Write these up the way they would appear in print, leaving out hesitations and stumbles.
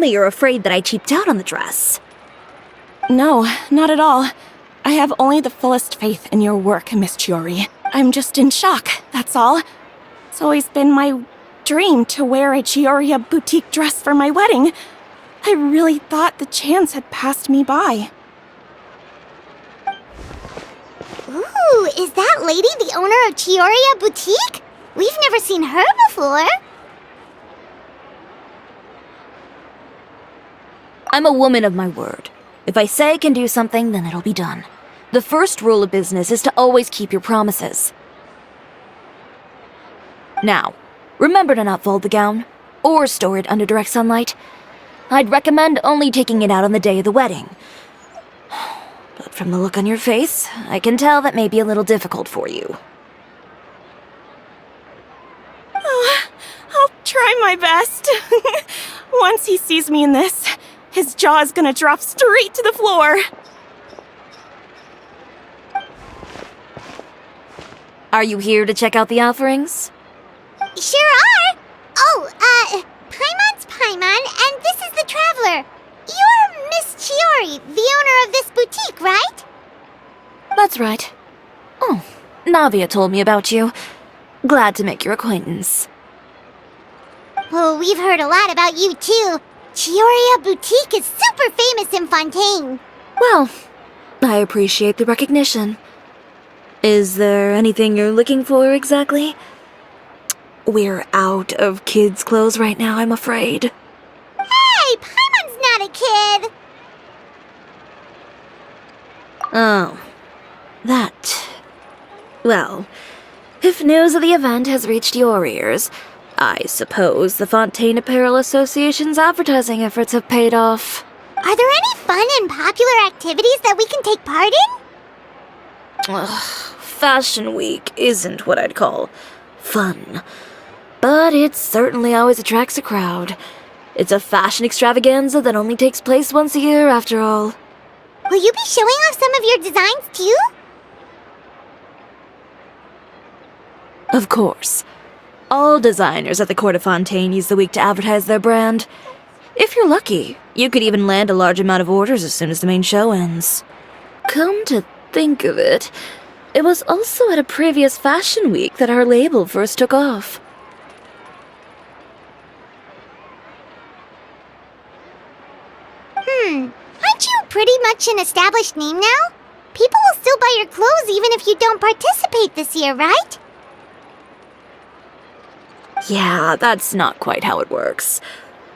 me you're afraid that I cheaped out on the dress. No, not at all. I have only the fullest faith in your work, Miss Chiori. I'm just in shock, that's all. It's always been my dream to wear a Chiori boutique dress for my wedding. I really thought the chance had passed me by. Ooh, is that lady the owner of Chiori Boutique? We've never seen her before. I'm a woman of my word. If I say I can do something, then it'll be done. The first rule of business is to always keep your promises. Now, remember to not fold the gown, or store it under direct sunlight. I'd recommend only taking it out on the day of the wedding. But from the look on your face, I can tell that may be a little difficult for you. I'll try my best. Once he sees me in this, his jaw is gonna drop straight to the floor. Are you here to check out the offerings? Sure are. Oh, Paimon's Paimon, and this is the Traveler. You're Miss Chiori, the owner of this boutique, right? That's right. Oh, Navia told me about you. Glad to make your acquaintance. Oh, we've heard a lot about you, too. Chiori Boutique is super famous in Fontaine. Well, I appreciate the recognition. Is there anything you're looking for exactly? We're out of kids' clothes right now, I'm afraid. Hey, Paimon's not a kid. Oh, that. Well, if news of the event has reached your ears, I suppose the Fontaine Apparel Association's advertising efforts have paid off. Are there any fun and popular activities that we can take part in? Ugh, Fashion Week isn't what I'd call fun. But it certainly always attracts a crowd. It's a fashion extravaganza that only takes place once a year, after all. Will you be showing off some of your designs, too? Of course. All designers at the Court of Fontaine use the week to advertise their brand. If you're lucky, you could even land a large amount of orders as soon as the main show ends. Come to think of it, it was also at a previous Fashion Week that our label first took off. Aren't you pretty much an established name now? People will still buy your clothes even if you don't participate this year, right? Yeah, that's not quite how it works.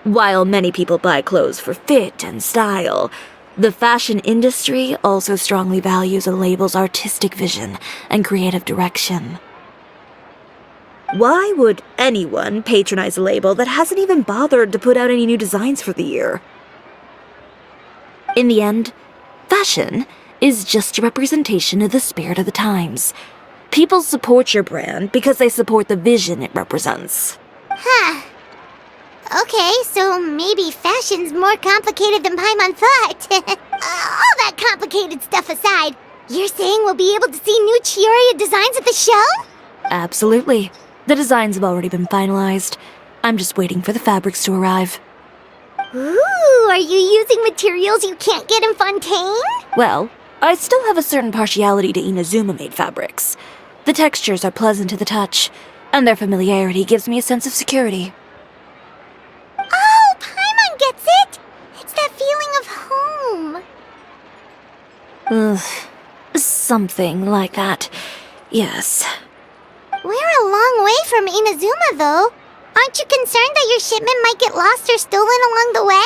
While many people buy clothes for fit and style, the fashion industry also strongly values a label's artistic vision and creative direction. Why would anyone patronize a label that hasn't even bothered to put out any new designs for the year? In the end, fashion is just a representation of the spirit of the times. People support your brand because they support the vision it represents. Huh. Okay, so maybe fashion's more complicated than Paimon thought. All that complicated stuff aside, you're saying we'll be able to see new Chiori designs at the show? Absolutely. The designs have already been finalized. I'm just waiting for the fabrics to arrive. Ooh, are you using materials you can't get in Fontaine? Well, I still have a certain partiality to Inazuma-made fabrics. The textures are pleasant to the touch, and their familiarity gives me a sense of security. Oh, Paimon gets it! It's that feeling of home. Ugh, something like that. Yes. We're a long way from Inazuma, though. Aren't you concerned that your shipment might get lost or stolen along the way?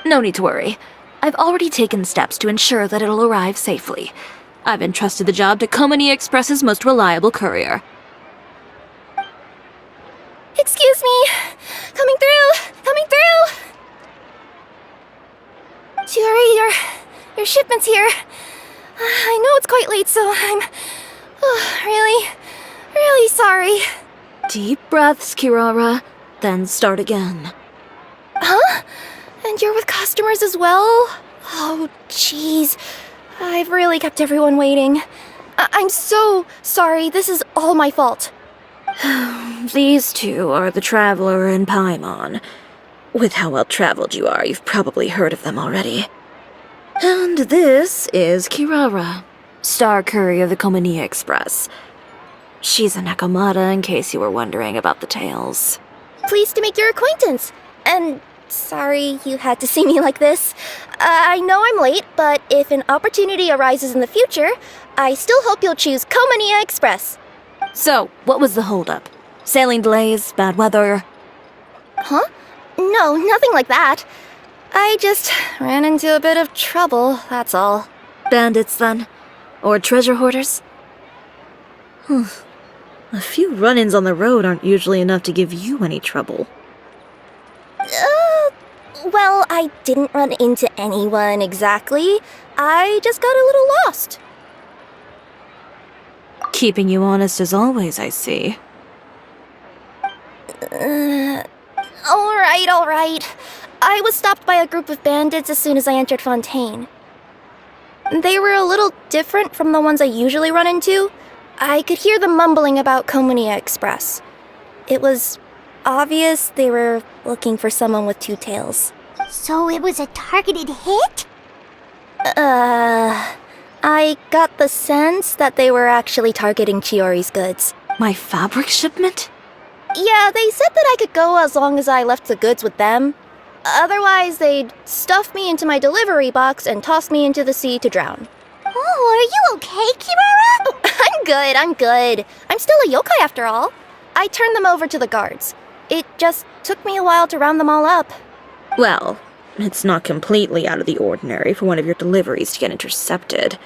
No need to worry. I've already taken steps to ensure that it'll arrive safely. I've entrusted the job to Komani Express's most reliable courier. Excuse me! Coming through! Coming through! Chiori, your shipment's here. I know it's quite late, so I'm really sorry. Deep breaths, Kirara, then start again. Huh? And you're with customers as well? Oh, jeez. I've really kept everyone waiting. I'm so sorry. This is all my fault. These two are the Traveler and Paimon. With how well-traveled you are, you've probably heard of them already. And this is Kirara, Star Courier of the Komania Express. She's a Nakamata, in case you were wondering about the tales. Pleased to make your acquaintance. And sorry you had to see me like this. I know I'm late, but if an opportunity arises in the future, I still hope you'll choose Komania Express. So, what was the holdup? Sailing delays, bad weather? Huh? No, nothing like that. I just ran into a bit of trouble, that's all. Bandits, then? Or treasure hoarders? A few run-ins on the road aren't usually enough to give you any trouble. Well, I didn't run into anyone exactly. I just got a little lost. Keeping you honest as always, I see. All right. I was stopped by a group of bandits as soon as I entered Fontaine. They were a little different from the ones I usually run into. I could hear them mumbling about Komania Express. It was obvious they were looking for someone with two tails. So it was a targeted hit? I got the sense that they were actually targeting Chiori's goods. My fabric shipment? Yeah, they said that I could go as long as I left the goods with them. Otherwise, they'd stuff me into my delivery box and toss me into the sea to drown. Oh, are you okay, Kirara? Oh, I'm good. I'm still a yokai after all. I turned them over to the guards. It just took me a while to round them all up. Well, it's not completely out of the ordinary for one of your deliveries to get intercepted.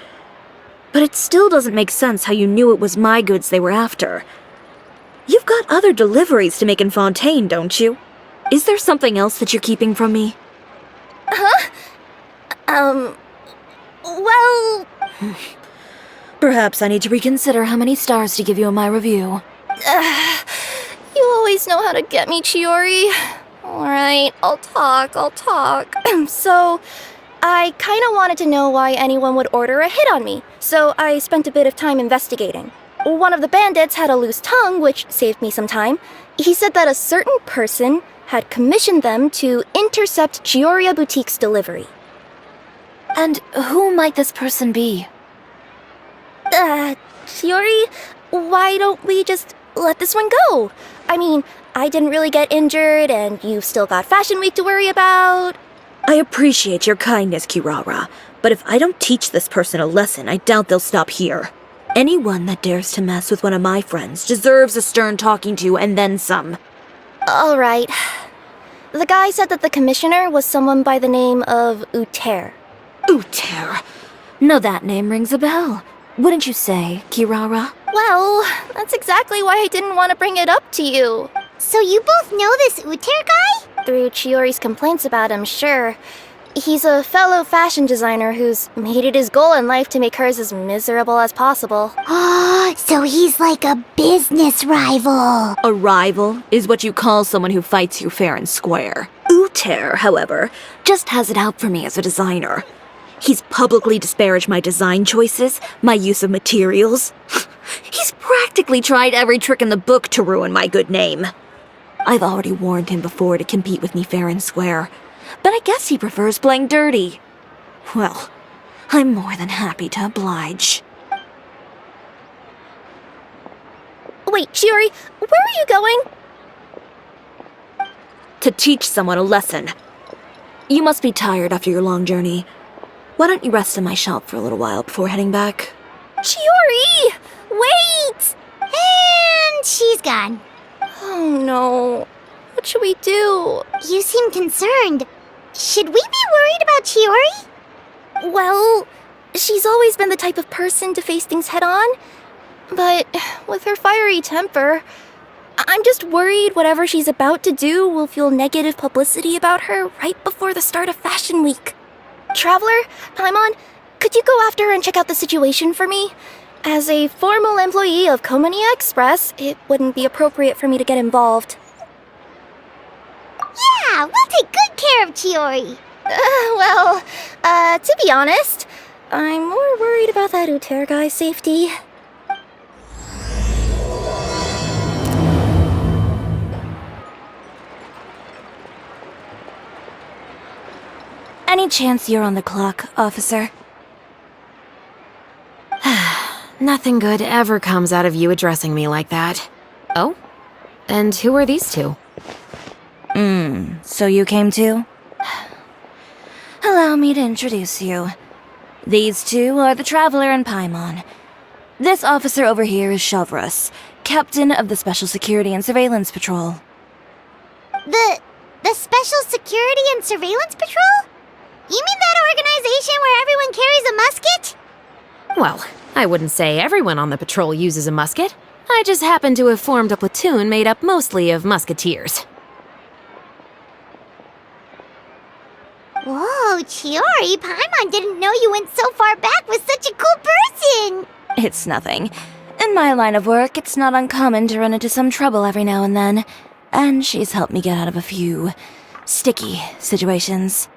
But it still doesn't make sense how you knew it was my goods they were after. You've got other deliveries to make in Fontaine, don't you? Is there something else that you're keeping from me? Well... Perhaps I need to reconsider how many stars to give you in my review. You always know how to get me, Chiori. Alright, I'll talk. So, I kinda wanted to know why anyone would order a hit on me, so I spent a bit of time investigating. One of the bandits had a loose tongue, which saved me some time. He said that a certain person had commissioned them to intercept Chiori Boutique's delivery. And who might this person be? Chiori, why don't we just let this one go? I mean, I didn't really get injured, and you've still got Fashion Week to worry about. I appreciate your kindness, Kirara, but if I don't teach this person a lesson, I doubt they'll stop here. Anyone that dares to mess with one of my friends deserves a stern talking to and then some. All right. The guy said that the commissioner was someone by the name of Uther. Uther. No, that name rings a bell. Wouldn't you say, Kirara? Well, that's exactly why I didn't want to bring it up to you. So you both know this Uther guy? Through Chiori's complaints about him, sure. He's a fellow fashion designer who's made it his goal in life to make hers as miserable as possible. Oh, so he's like a business rival. A rival is what you call someone who fights you fair and square. Uther, however, just has it out for me as a designer. He's publicly disparaged my design choices, my use of materials. He's practically tried every trick in the book to ruin my good name. I've already warned him before to compete with me fair and square, but I guess he prefers playing dirty. Well, I'm more than happy to oblige. Wait, Chiori, where are you going? To teach someone a lesson. You must be tired after your long journey. Why don't you rest in my shop for a little while before heading back? Chiori! Wait! And she's gone. Oh no. What should we do? You seem concerned. Should we be worried about Chiori? Well, she's always been the type of person to face things head on. But with her fiery temper, I'm just worried whatever she's about to do will fuel negative publicity about her right before the start of Fashion Week. Traveler, Paimon, could you go after her and check out the situation for me? As a formal employee of Komania Express, it wouldn't be appropriate for me to get involved. Yeah, we'll take good care of Chiori. To be honest, I'm more worried about that Uther guy's safety. Any chance you're on the clock, officer? Nothing good ever comes out of you addressing me like that. Oh? And who are these two? So you came too? Allow me to introduce you. These two are the Traveler and Paimon. This officer over here is Shavras, captain of the Special Security and Surveillance Patrol. The Special Security and Surveillance Patrol? You mean that organization where everyone carries a musket? Well, I wouldn't say everyone on the patrol uses a musket. I just happen to have formed a platoon made up mostly of musketeers. Whoa, Chiori, Paimon didn't know you went so far back with such a cool person! It's nothing. In my line of work, it's not uncommon to run into some trouble every now and then, and she's helped me get out of a few sticky situations.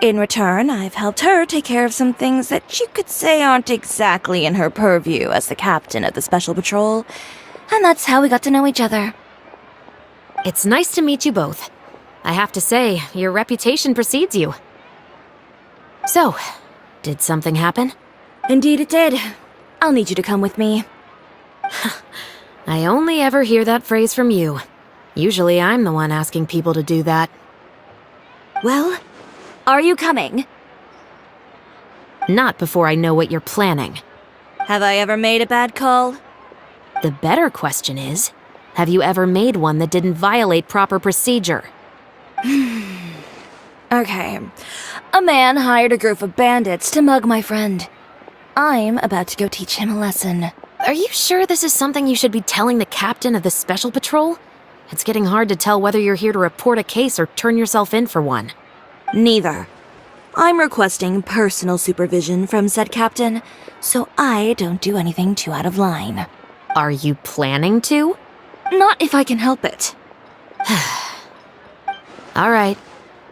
In return, I've helped her take care of some things that you could say aren't exactly in her purview as the captain of the Special Patrol, and that's how we got to know each other. It's nice to meet you both. I have to say, your reputation precedes you. So, did something happen? Indeed it did. I'll need you to come with me. I only ever hear that phrase from you. Usually I'm the one asking people to do that. Well, are you coming? Not before I know what you're planning. Have I ever made a bad call? The better question is, have you ever made one that didn't violate proper procedure? Okay. A man hired a group of bandits to mug my friend. I'm about to go teach him a lesson. Are you sure this is something you should be telling the captain of the Special Patrol? It's getting hard to tell whether you're here to report a case or turn yourself in for one. Neither. I'm requesting personal supervision from said captain, so I don't do anything too out of line. Are you planning to? Not if I can help it. All right.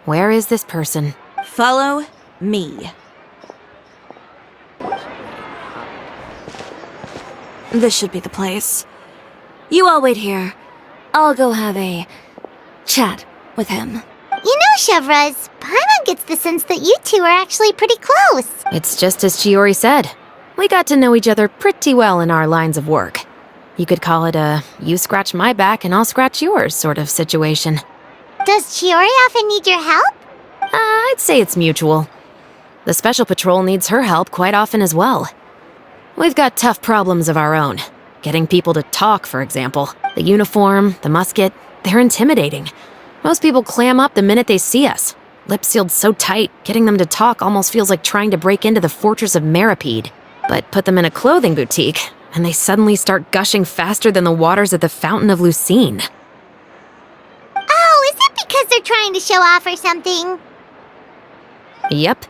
Where is this person? Follow me. This should be the place. You all wait here. I'll go have a chat with him. You know, Shavras, Paimon gets the sense that you two are actually pretty close. It's just as Chiori said. We got to know each other pretty well in our lines of work. You could call it a you scratch my back and I'll scratch yours sort of situation. Does Chiori often need your help? I'd say it's mutual. The Special Patrol needs her help quite often as well. We've got tough problems of our own. Getting people to talk, for example. The uniform, the musket, they're intimidating. Most people clam up the minute they see us. Lips sealed so tight, getting them to talk almost feels like trying to break into the fortress of Meripede. But put them in a clothing boutique, and they suddenly start gushing faster than the waters at the Fountain of Lucine. Oh, is it because they're trying to show off or something? Yep.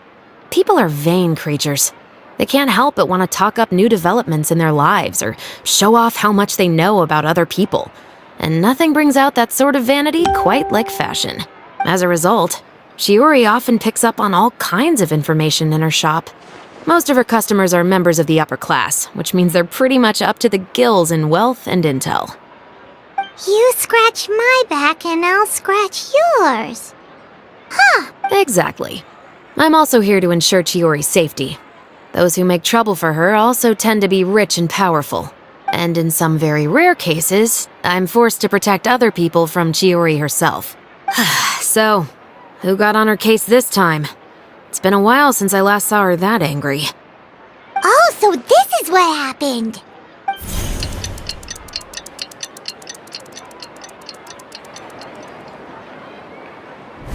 People are vain creatures. They can't help but want to talk up new developments in their lives or show off how much they know about other people. And nothing brings out that sort of vanity quite like fashion. As a result, Chiori often picks up on all kinds of information in her shop. Most of her customers are members of the upper class, which means they're pretty much up to the gills in wealth and intel. You scratch my back and I'll scratch yours. Huh. Exactly. I'm also here to ensure Chiori's safety. Those who make trouble for her also tend to be rich and powerful. And in some very rare cases, I'm forced to protect other people from Chiori herself. So, who got on her case this time? It's been a while since I last saw her that angry. Oh, so this is what happened.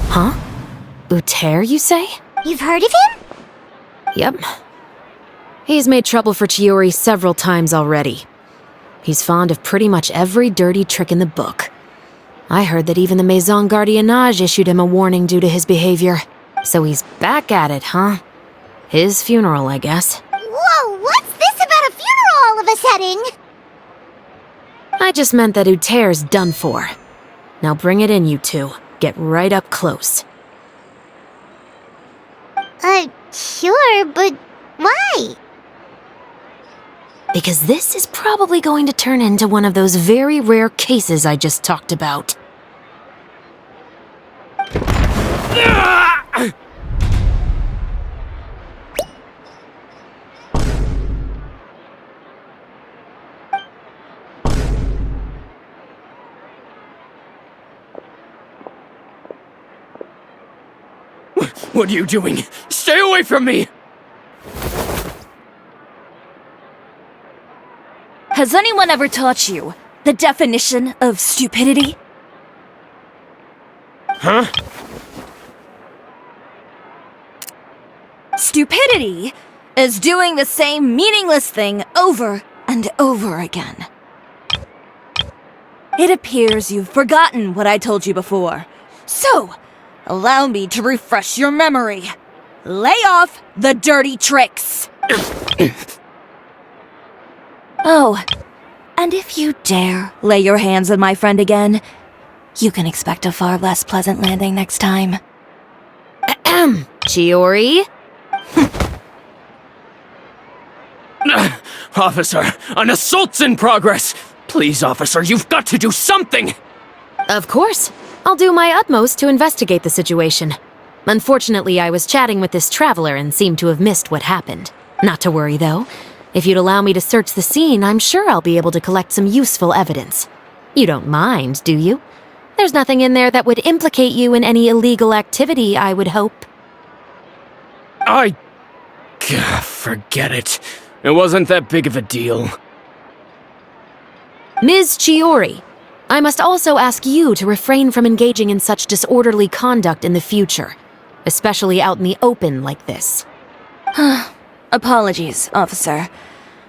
Huh? Uther, you say? You've heard of him? Yep. He's made trouble for Chiori several times already. He's fond of pretty much every dirty trick in the book. I heard that even the Maison Gardiennage issued him a warning due to his behavior. So he's back at it, huh? His funeral, I guess. Whoa, what's this about a funeral all of a sudden? I just meant that Uther's done for. Now bring it in, you two. Get right up close. Sure, but why? Because this is probably going to turn into one of those very rare cases I just talked about. What are you doing? Stay away from me! Has anyone ever taught you the definition of stupidity? Huh? Stupidity is doing the same meaningless thing over and over again. It appears you've forgotten what I told you before. So, allow me to refresh your memory. Lay off the dirty tricks. Oh, and if you dare lay your hands on my friend again, you can expect a far less pleasant landing next time. Chiori? Officer, an assault's in progress! Please, officer, you've got to do something! Of course. I'll do my utmost to investigate the situation. Unfortunately, I was chatting with this traveler and seemed to have missed what happened. Not to worry, though. If you'd allow me to search the scene, I'm sure I'll be able to collect some useful evidence. You don't mind, do you? There's nothing in there that would implicate you in any illegal activity, I would hope. Forget it. It wasn't that big of a deal. Ms. Chiori, I must also ask you to refrain from engaging in such disorderly conduct in the future, especially out in the open like this. Apologies, officer.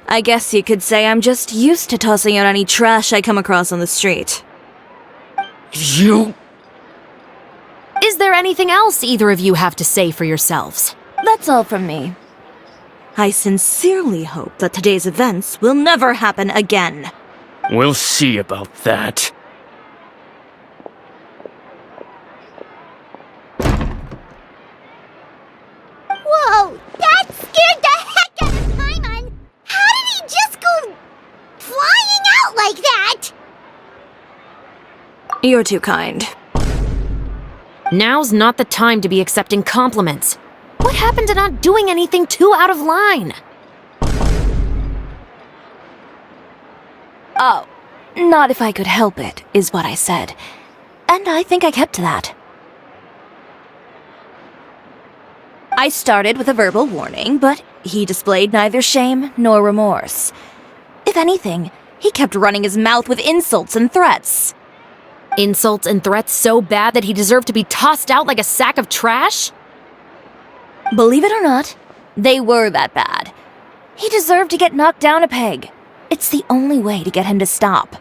I guess you could say I'm just used to tossing out any trash I come across on the street. You... Is there anything else either of you have to say for yourselves? That's all from me. I sincerely hope that today's events will never happen again. We'll see about that. Whoa, that scared the heck out of Paimon! How did he just go flying out like that? You're too kind. Now's not the time to be accepting compliments. What happened to not doing anything too out of line? Oh, not if I could help it, is what I said. And I think I kept to that. I started with a verbal warning, but he displayed neither shame nor remorse. If anything, he kept running his mouth with insults and threats. Insults and threats so bad that he deserved to be tossed out like a sack of trash? Believe it or not, they were that bad. He deserved to get knocked down a peg. It's the only way to get him to stop.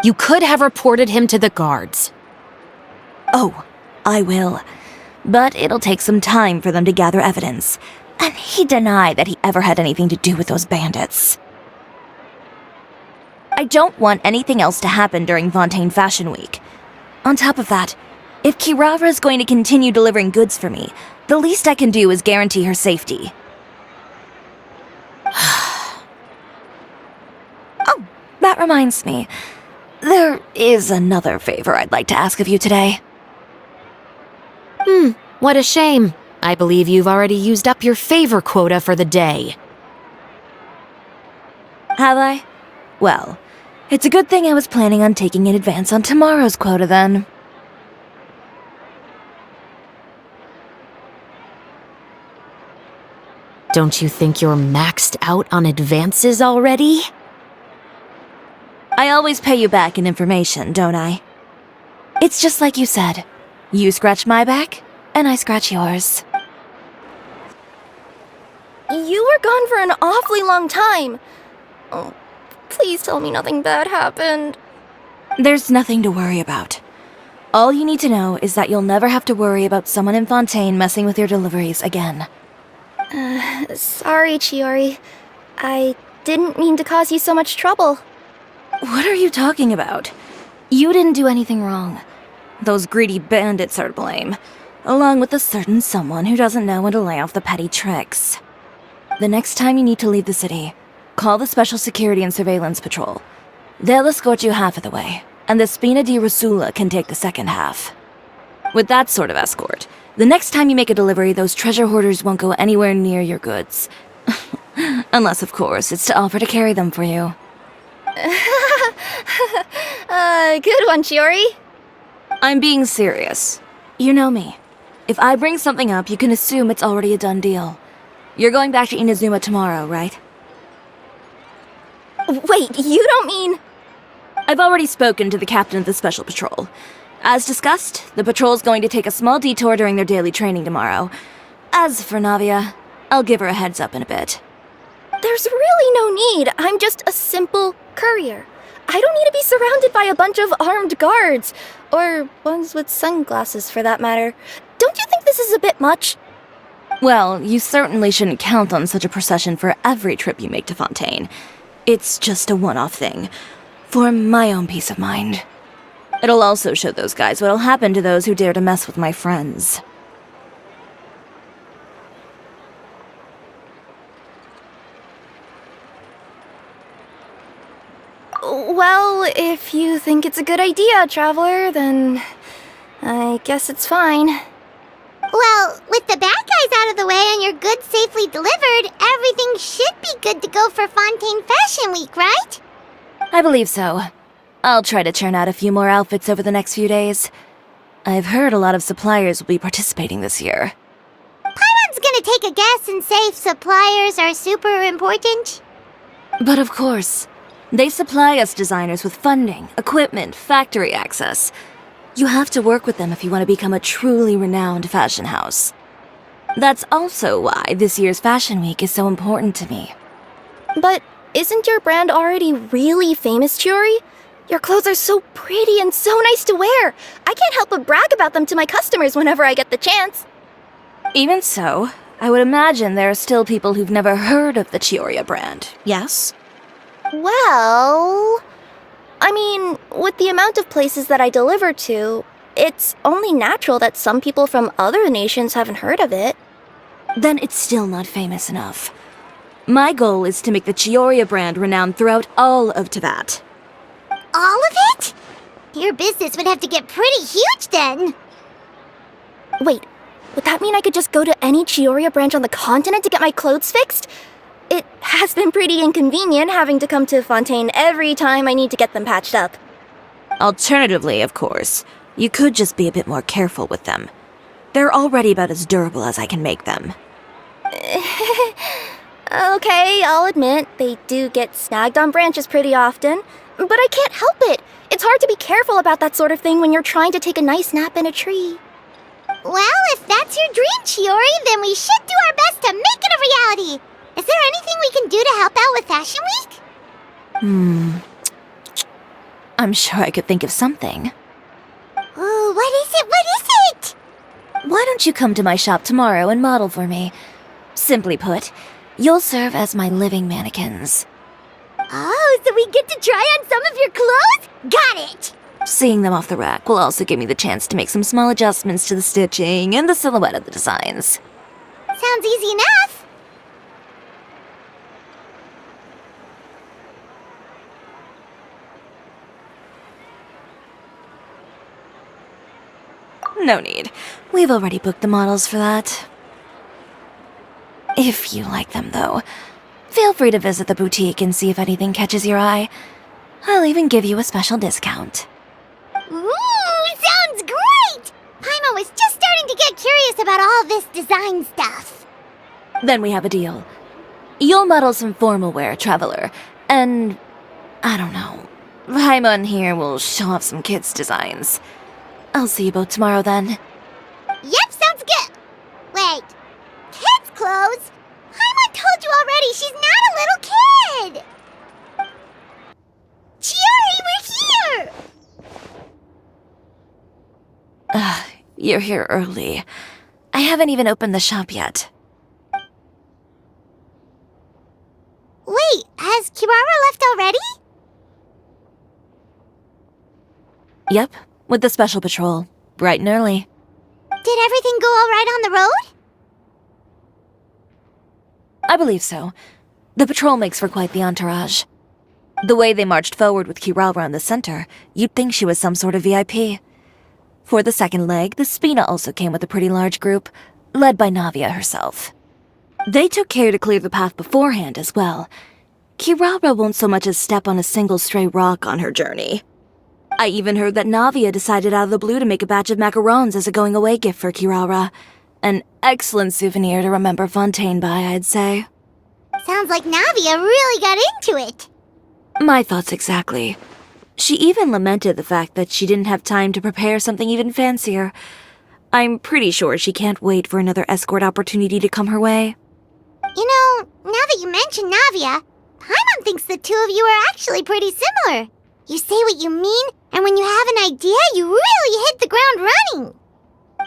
You could have reported him to the guards. Oh, I will. But it'll take some time for them to gather evidence. And he denied that he ever had anything to do with those bandits. I don't want anything else to happen during Fontaine Fashion Week. On top of that, if Kirara is going to continue delivering goods for me, the least I can do is guarantee her safety. Oh, that reminds me. There is another favor I'd like to ask of you today. What a shame. I believe you've already used up your favor quota for the day. Have I? Well, it's a good thing I was planning on taking in advance on tomorrow's quota then. Don't you think you're maxed out on advances already? I always pay you back in information, don't I? It's just like you said. You scratch my back, and I scratch yours. You were gone for an awfully long time. Oh, please tell me nothing bad happened. There's nothing to worry about. All you need to know is that you'll never have to worry about someone in Fontaine messing with your deliveries again. Sorry, Chiori. I didn't mean to cause you so much trouble. What are you talking about? You didn't do anything wrong. Those greedy bandits are to blame, along with a certain someone who doesn't know when to lay off the petty tricks. The next time you need to leave the city, call the Special Security and Surveillance Patrol. They'll escort you half of the way, and the Spina di Rosula can take the second half. With that sort of escort, the next time you make a delivery, those treasure hoarders won't go anywhere near your goods. Unless, of course, it's to offer to carry them for you. Good one, Chiori. I'm being serious. You know me. If I bring something up, you can assume it's already a done deal. You're going back to Inazuma tomorrow, right? Wait, you don't mean... I've already spoken to the captain of the Special Patrol. As discussed, the patrol's going to take a small detour during their daily training tomorrow. As for Navia, I'll give her a heads up in a bit. There's really no need. I'm just a simple courier. I don't need to be surrounded by a bunch of armed guards. Or ones with sunglasses, for that matter. Don't you think this is a bit much? Well, you certainly shouldn't count on such a procession for every trip you make to Fontaine. It's just a one-off thing. For my own peace of mind. It'll also show those guys what'll happen to those who dare to mess with my friends. Well, if you think it's a good idea, Traveler, then I guess it's fine. Well, with the bad guys out of the way and your goods safely delivered, everything should be good to go for Fontaine Fashion Week, right? I believe so. I'll try to churn out a few more outfits over the next few days. I've heard a lot of suppliers will be participating this year. Paimon's gonna take a guess and say suppliers are super important. But of course, they supply us designers with funding, equipment, factory access. You have to work with them if you want to become a truly renowned fashion house. That's also why this year's Fashion Week is so important to me. But isn't your brand already really famous, Chiori? Your clothes are so pretty and so nice to wear. I can't help but brag about them to my customers whenever I get the chance. Even so, I would imagine there are still people who've never heard of the Chiori brand, yes? Well... I mean, with the amount of places that I deliver to, it's only natural that some people from other nations haven't heard of it. Then it's still not famous enough. My goal is to make the Chiori brand renowned throughout all of Teyvat. All of it? Your business would have to get pretty huge then. Wait, would that mean I could just go to any Chiori branch on the continent to get my clothes fixed? It has been pretty inconvenient having to come to Fontaine every time I need to get them patched up. Alternatively, of course, you could just be a bit more careful with them. They're already about as durable as I can make them. Okay, I'll admit, they do get snagged on branches pretty often, but I can't help it. It's hard to be careful about that sort of thing when you're trying to take a nice nap in a tree. Well, if that's your dream, Chiori, then we should do our best to make it a reality. Is there anything we can do to help out with Fashion Week? I'm sure I could think of something. Ooh, what is it? What is it? Why don't you come to my shop tomorrow and model for me? Simply put, you'll serve as my living mannequins. Oh, so we get to try on some of your clothes? Got it! Seeing them off the rack will also give me the chance to make some small adjustments to the stitching and the silhouette of the designs. Sounds easy enough. No need. We've already booked the models for that. If you like them, though, feel free to visit the boutique and see if anything catches your eye. I'll even give you a special discount. Ooh, sounds great! Paimon was just starting to get curious about all this design stuff. Then we have a deal. You'll model some formal wear, Traveler, and... I don't know. Paimon here will show off some kids' designs. I'll see you both tomorrow then. Yep, sounds good. Wait, kids' clothes? Paimon told you already she's not a little kid. Chiori, we're here! You're here early. I haven't even opened the shop yet. Wait, has Kirara left already? Yep, with the Special Patrol. Bright and early. Did everything go all right on the road? I believe so. The patrol makes for quite the entourage. The way they marched forward with Kirara in the center, you'd think she was some sort of VIP. For the second leg, the Spina also came with a pretty large group, led by Navia herself. They took care to clear the path beforehand as well. Kirara won't so much as step on a single stray rock on her journey. I even heard that Navia decided out of the blue to make a batch of macarons as a going-away gift for Kirara. An excellent souvenir to remember Fontaine by, I'd say. Sounds like Navia really got into it. My thoughts exactly. She even lamented the fact that she didn't have time to prepare something even fancier. I'm pretty sure she can't wait for another escort opportunity to come her way. You know, now that you mention Navia, Paimon thinks the two of you are actually pretty similar. You say what you mean, and when you have an idea, you really hit the ground running.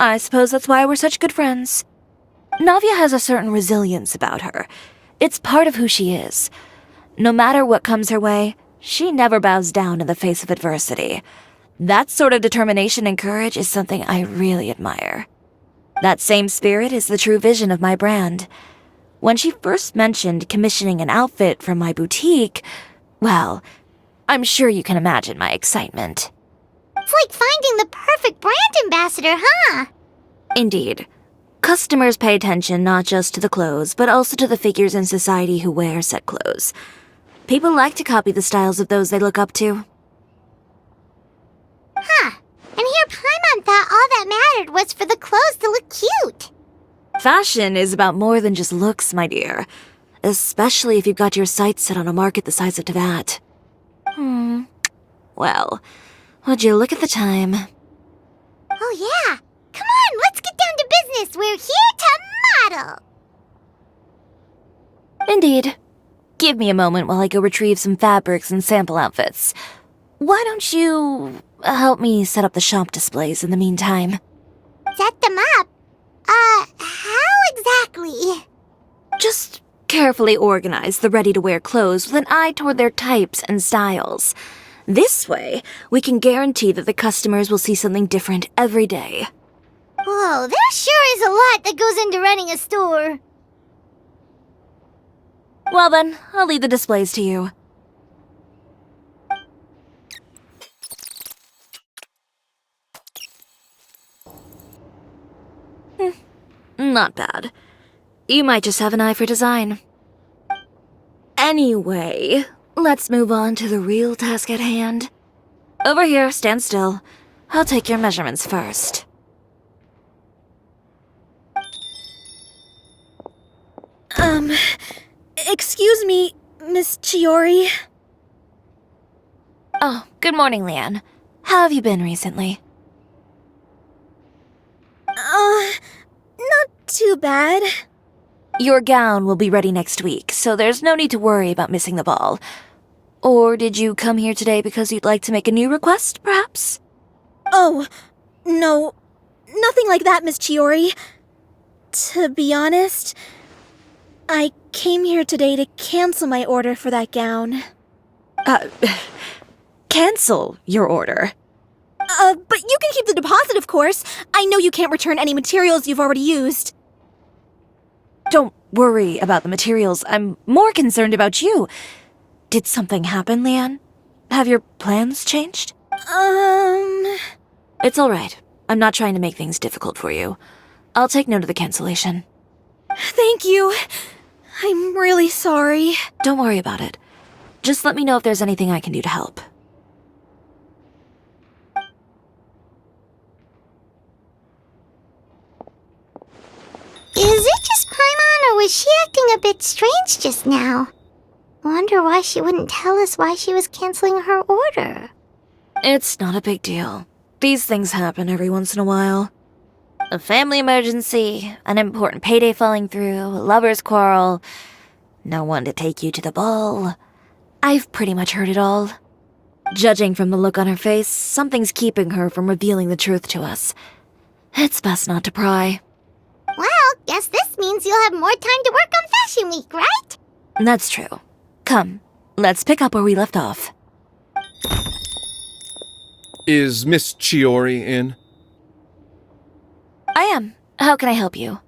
I suppose that's why we're such good friends. Navia has a certain resilience about her. It's part of who she is. No matter what comes her way, she never bows down in the face of adversity. That sort of determination and courage is something I really admire. That same spirit is the true vision of my brand. When she first mentioned commissioning an outfit from my boutique, well, I'm sure you can imagine my excitement. It's like finding the perfect brand ambassador, huh? Indeed. Customers pay attention not just to the clothes, but also to the figures in society who wear said clothes. People like to copy the styles of those they look up to. Huh. And here Paimon thought all that mattered was for the clothes to look cute. Fashion is about more than just looks, my dear. Especially if you've got your sights set on a market the size of that. Well, would you look at the time? Oh yeah. Come on, let's get down to business. We're here to model. Indeed. Give me a moment while I go retrieve some fabrics and sample outfits. Why don't you help me set up the shop displays in the meantime? Set them up? How exactly? Just carefully organize the ready-to-wear clothes with an eye toward their types and styles. This way, we can guarantee that the customers will see something different every day. Whoa, there sure is a lot that goes into running a store. Well then, I'll leave the displays to you. Not bad. You might just have an eye for design. Anyway, let's move on to the real task at hand. Over here, stand still. I'll take your measurements first. Excuse me, Miss Chiori. Oh, good morning, Leanne. How have you been recently? Not too bad. Your gown will be ready next week, so there's no need to worry about missing the ball. Or did you come here today because you'd like to make a new request, perhaps? Oh, no, nothing like that, Miss Chiori. To be honest, I came here today to cancel my order for that gown. Cancel your order. But you can keep the deposit, of course. I know you can't return any materials you've already used. Don't worry about the materials. I'm more concerned about you. Did something happen, Leanne? Have your plans changed? It's all right. I'm not trying to make things difficult for you. I'll take note of the cancellation. Thank you. I'm really sorry. Don't worry about it. Just let me know if there's anything I can do to help. Is it just Paimon, or was she acting a bit strange just now? Wonder why she wouldn't tell us why she was canceling her order. It's not a big deal. These things happen every once in a while. A family emergency, an important payday falling through, a lover's quarrel, no one to take you to the ball. I've pretty much heard it all. Judging from the look on her face, something's keeping her from revealing the truth to us. It's best not to pry. Well, guess this means you'll have more time to work on Fashion Week, right? That's true. Come, let's pick up where we left off. Is Miss Chiori in? I am. How can I help you?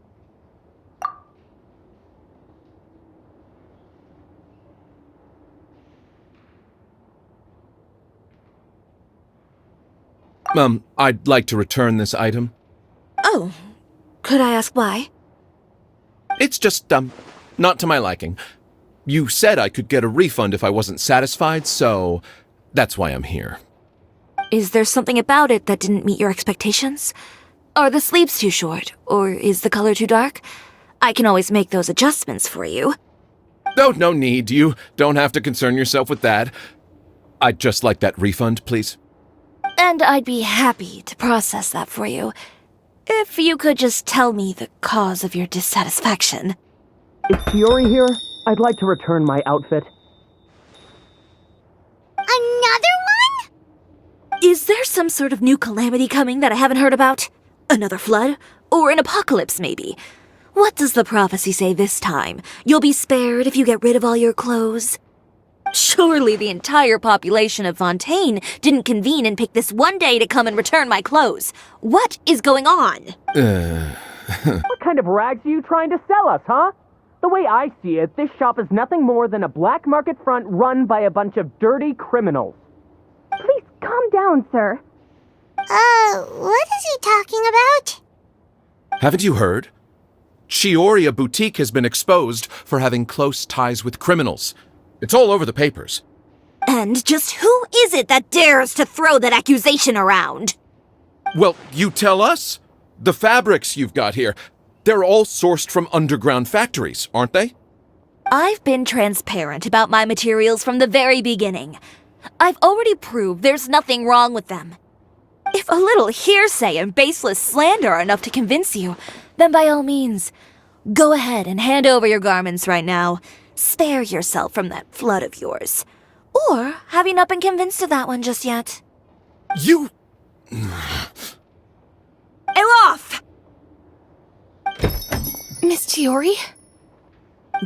I'd like to return this item. Oh, could I ask why? It's just, not to my liking. You said I could get a refund if I wasn't satisfied, so that's why I'm here. Is there something about it that didn't meet your expectations? Are the sleeves too short, or is the color too dark? I can always make those adjustments for you. Oh, no need. You don't have to concern yourself with that. I'd just like that refund, please. And I'd be happy to process that for you, if you could just tell me the cause of your dissatisfaction. Is Chiori here? I'd like to return my outfit. Another one? Is there some sort of new calamity coming that I haven't heard about? Another flood? Or an apocalypse, maybe? What does the prophecy say this time? You'll be spared if you get rid of all your clothes? Surely the entire population of Fontaine didn't convene and pick this one day to come and return my clothes. What is going on? What kind of rags are you trying to sell us, huh? The way I see it, this shop is nothing more than a black market front run by a bunch of dirty criminals. Please calm down, sir. What is he talking about? Haven't you heard? Chiori, a boutique, has been exposed for having close ties with criminals. It's all over the papers. And just who is it that dares to throw that accusation around? Well, you tell us. The fabrics you've got here, they're all sourced from underground factories, aren't they? I've been transparent about my materials from the very beginning. I've already proved there's nothing wrong with them. If a little hearsay and baseless slander are enough to convince you, then by all means, go ahead and hand over your garments right now. Spare yourself from that flood of yours. Or have you not been convinced of that one just yet? You... Elof! Miss Chiori?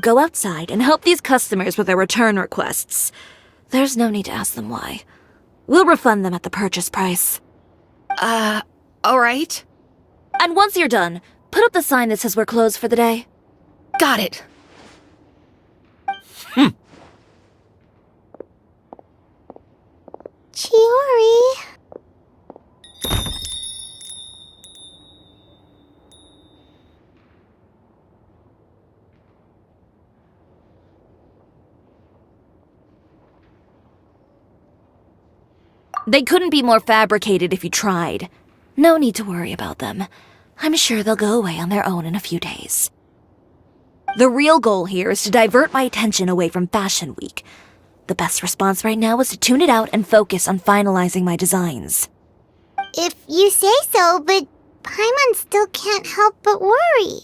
Go outside and help these customers with their return requests. There's no need to ask them why. We'll refund them at the purchase price. Alright. And once you're done, put up the sign that says we're closed for the day. Got it. Chiori. They couldn't be more fabricated if you tried. No need to worry about them. I'm sure they'll go away on their own in a few days. The real goal here is to divert my attention away from Fashion Week. The best response right now is to tune it out and focus on finalizing my designs. If you say so, but Paimon still can't help but worry.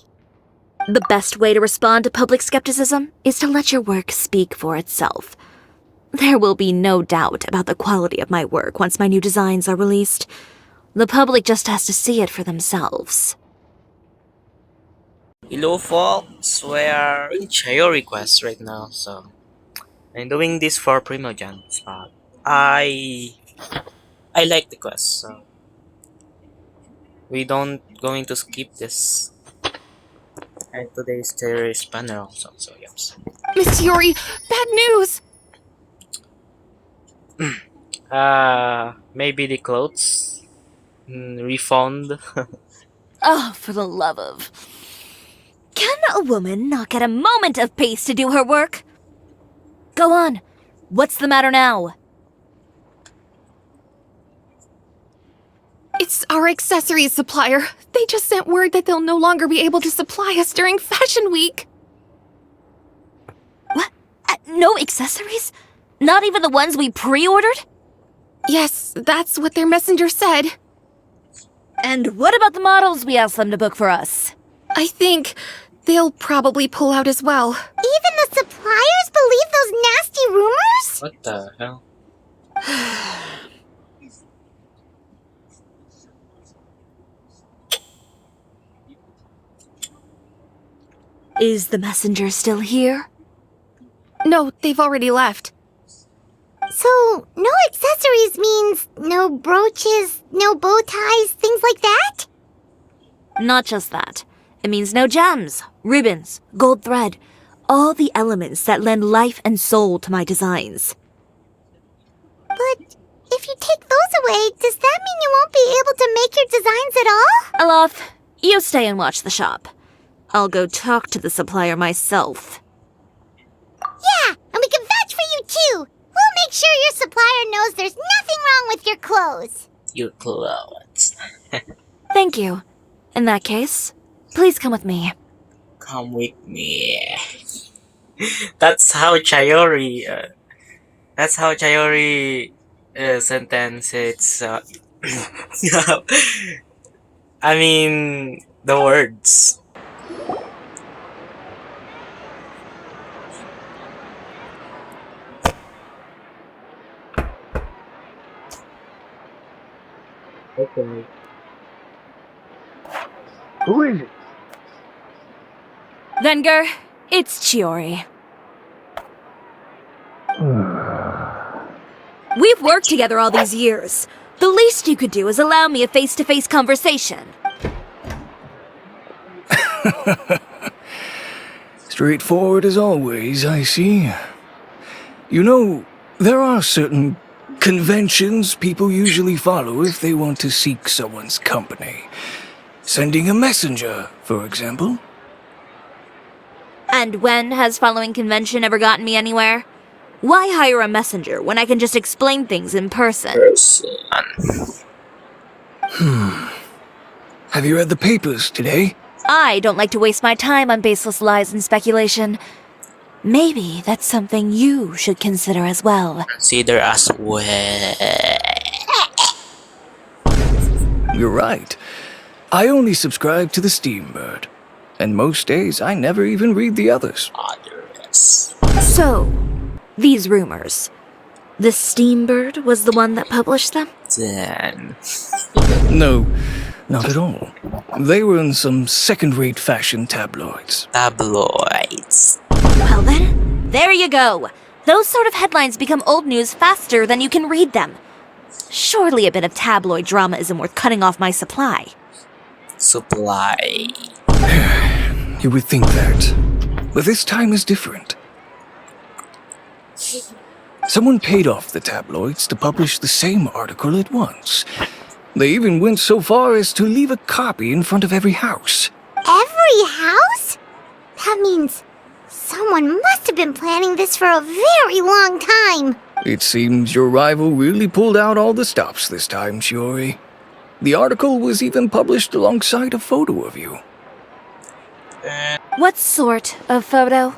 The best way to respond to public skepticism is to let your work speak for itself. There will be no doubt about the quality of my work once my new designs are released. The public just has to see it for themselves. Hello folks, we're in Chiori quest right now, so I'm doing this for Primogenics, but I like the quest, so we don't going to skip this. And today's terrorist banner also, so yes. Miss Chiori, bad news! Maybe the clothes refund. Oh, for the love of... Can a woman not get a moment of peace to do her work? Go on. What's the matter now? It's our accessories supplier. They just sent word that they'll no longer be able to supply us during Fashion Week. What? No accessories? Not even the ones we pre-ordered? Yes, that's what their messenger said. And what about the models we asked them to book for us? I think they'll probably pull out as well. Even the suppliers believe those nasty rumors? What the hell? Is the messenger still here? No, they've already left. So, no accessories means no brooches, no bow ties, things like that? Not just that. It means no gems, ribbons, gold thread, all the elements that lend life and soul to my designs. But if you take those the way, does that mean you won't be able to make your designs at all? Alof, you stay and watch the shop. I'll go talk to the supplier myself. Yeah, and we can vouch for you too. We'll make sure your supplier knows there's nothing wrong with your clothes. Your clothes. Thank you. In that case, please come with me. Come with me. That's how Chiori. Sentence it's. I mean the words. Okay. Who is it? Venger, it's Chiori. We've worked together all these years. The least you could do is allow me a face-to-face conversation. Straightforward as always, I see. You know, there are certain conventions people usually follow if they want to seek someone's company. Sending a messenger, for example. And when has following convention ever gotten me anywhere? Why hire a messenger when I can just explain things in person? Have you read the papers today? I don't like to waste my time on baseless lies and speculation. Maybe that's something you should consider as well. Consider as well. You're right. I only subscribe to the Steambird. And most days I never even read the others. Others. So, these rumors. The Steambird was the one that published them? Then. No, not at all. They were in some second-rate fashion tabloids. Tabloids. Well then, there you go. Those sort of headlines become old news faster than you can read them. Surely a bit of tabloid drama isn't worth cutting off my supply. Supply. You would think that. But this time is different. Someone paid off the tabloids to publish the same article at once. They even went so far as to leave a copy in front of every house. Every house? That means someone must have been planning this for a very long time. It seems your rival really pulled out all the stops this time, Chiori. The article was even published alongside a photo of you. What sort of photo?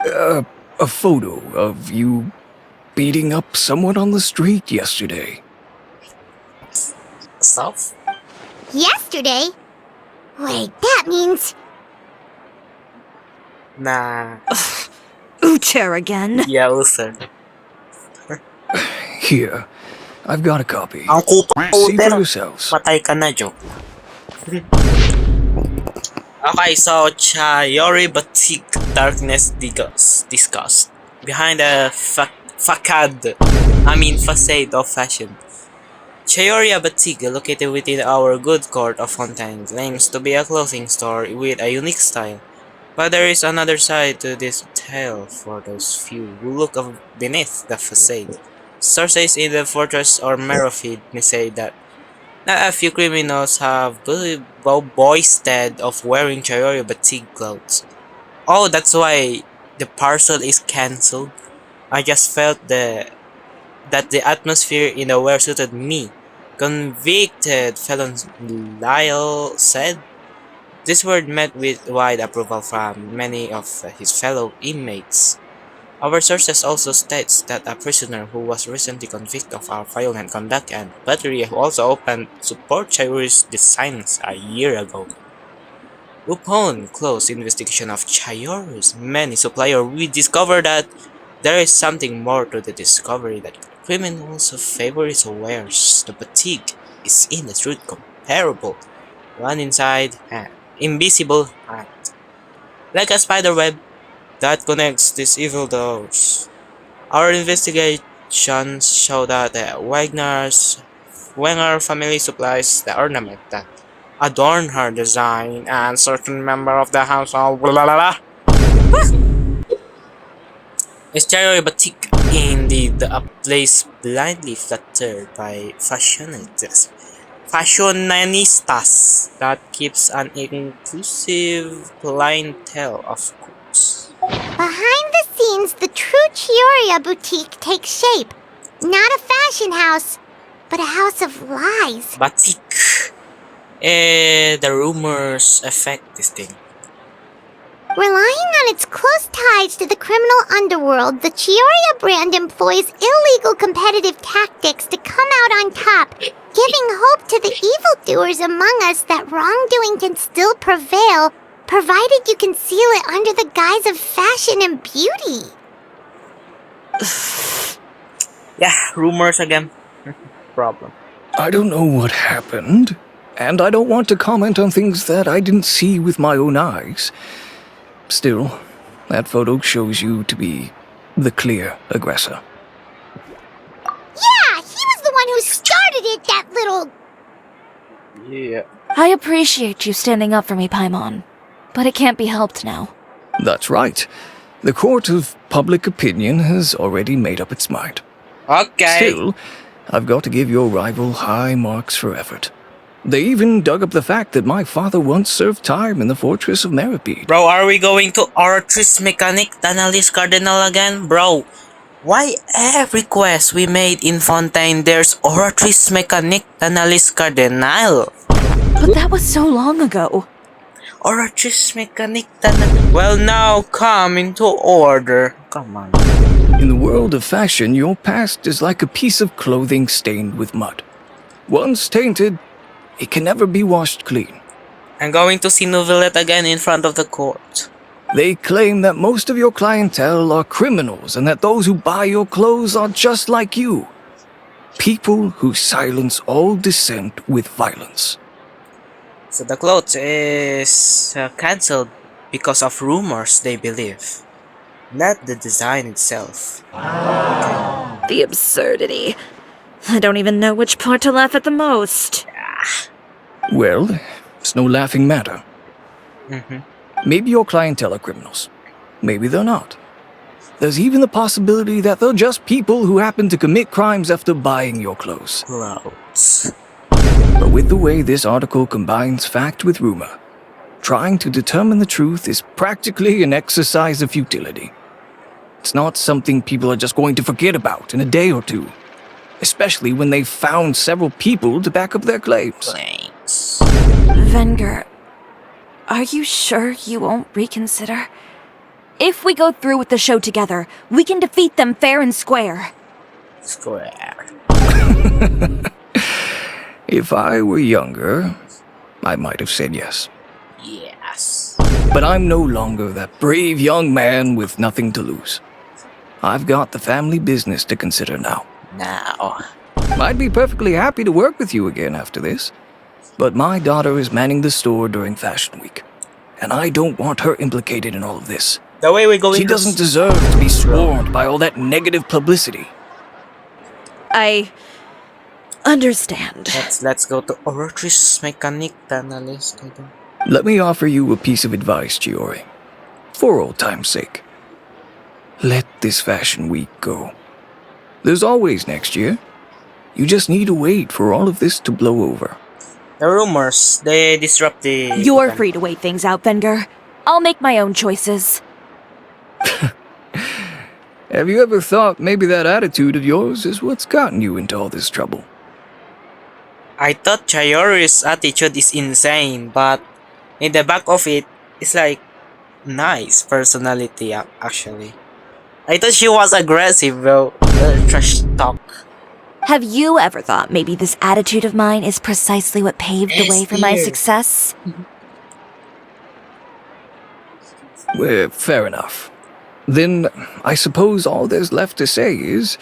A photo of you beating up someone on the street yesterday. Stuff? Yesterday? Wait, that means... Nah. Uther again. Yeah, Uther. Here, I've got a copy. Ang kupa See for Uther. yourselves. Patay ka na, joke. Okay, so Chiori Batik Darkness discussed. Behind the facade of fashion. Chiori Batik, located within our good court of Fontaine, claims to be a clothing store with a unique style. But there is another side to this tale for those few who look beneath the facade. Sources in the fortress or Merofid may say that not a few criminals have boasted of wearing Chiori Batik clothes. Oh, that's why the parcel is cancelled. I just felt that the atmosphere in the wear suited me. Convicted felon Lyle said. This word met with wide approval from many of his fellow inmates. Our sources also states that a prisoner who was recently convicted of our violent conduct and battery who also opened support Chiori's designs a year ago. Upon close investigation of Chiori's many suppliers, we discovered that there is something more to the discovery that criminals favor his wares. The batik is in the truth comparable. One inside hand, invisible hand. Like a spider web that connects these evil doors. Our investigations show that the Wenger family supplies the ornament that adorn her design and certain member of the household. Is Chiori Batik indeed a place blindly flattered by fashionistas that keeps an inclusive clientele, of course. Behind the scenes, the true Chiori boutique takes shape. Not a fashion house, but a house of lies. Batik. The rumors affect this thing. Relying on its close ties to the criminal underworld, the Chiori brand employs illegal competitive tactics to come out on top, giving hope to the evildoers among us that wrongdoing can still prevail, provided you conceal it under the guise of fashion and beauty. Yeah, rumors again. Problem. I don't know what happened, and I don't want to comment on things that I didn't see with my own eyes. Still, that photo shows you to be the clear aggressor. Yeah, he was the one who started it, that little... Yeah. I appreciate you standing up for me, Paimon, but it can't be helped now. That's right. The court of public opinion has already made up its mind. Okay. Still, I've got to give your rival high marks for effort. They even dug up the fact that my father once served time in the fortress of Meripede. Bro, are we going to Oratrice Mechanic Tanalis Cardinal again? Bro, why every quest we made in Fontaine there's Oratrice Mechanic Tanalis Cardinal? But that was so long ago. Oratrice Mechanic Tanalis... Well, now come into order. Come on. In the world of fashion, your past is like a piece of clothing stained with mud. Once tainted, it can never be washed clean. I'm going to see Novelette again in front of the court. They claim that most of your clientele are criminals and that those who buy your clothes are just like you. People who silence all dissent with violence. So the clothes is cancelled because of rumors they believe. Not the design itself. The absurdity. I don't even know which part to laugh at the most. Well, it's no laughing matter. Maybe your clientele are criminals. Maybe they're not. There's even the possibility that they're just people who happen to commit crimes after buying your clothes. Clothes. But with the way this article combines fact with rumor, trying to determine the truth is practically an exercise of futility. It's not something people are just going to forget about in a day or two, especially when they've found several people to back up their claims. Thanks. Venger, are you sure you won't reconsider? If we go through with the show together, we can defeat them fair and square. Square. If I were younger, I might have said yes. Yes. But I'm no longer that brave young man with nothing to lose. I've got the family business to consider now. Now. I'd be perfectly happy to work with you again after this, but my daughter is manning the store during Fashion Week, and I don't want her implicated in all of this. The way we're going She doesn't deserve to be swarmed by all that negative publicity. I understand. Let's go to Oratrice Mechanic Tanalis. Let me offer you a piece of advice, Chiori. For old time's sake. Let this Fashion Week go. There's always next year. You just need to wait for all of this to blow over. The rumors, they disrupt the... You're free to wait things out, Venger. I'll make my own choices. Have you ever thought maybe that attitude of yours is what's gotten you into all this trouble? I thought Chiori's attitude is insane, but in the back of it, it's like nice personality actually. I thought she was aggressive, bro. Trash talk. Have you ever thought maybe this attitude of mine is precisely what paved the way for my success? Well, fair enough. Then I suppose all there's left to say is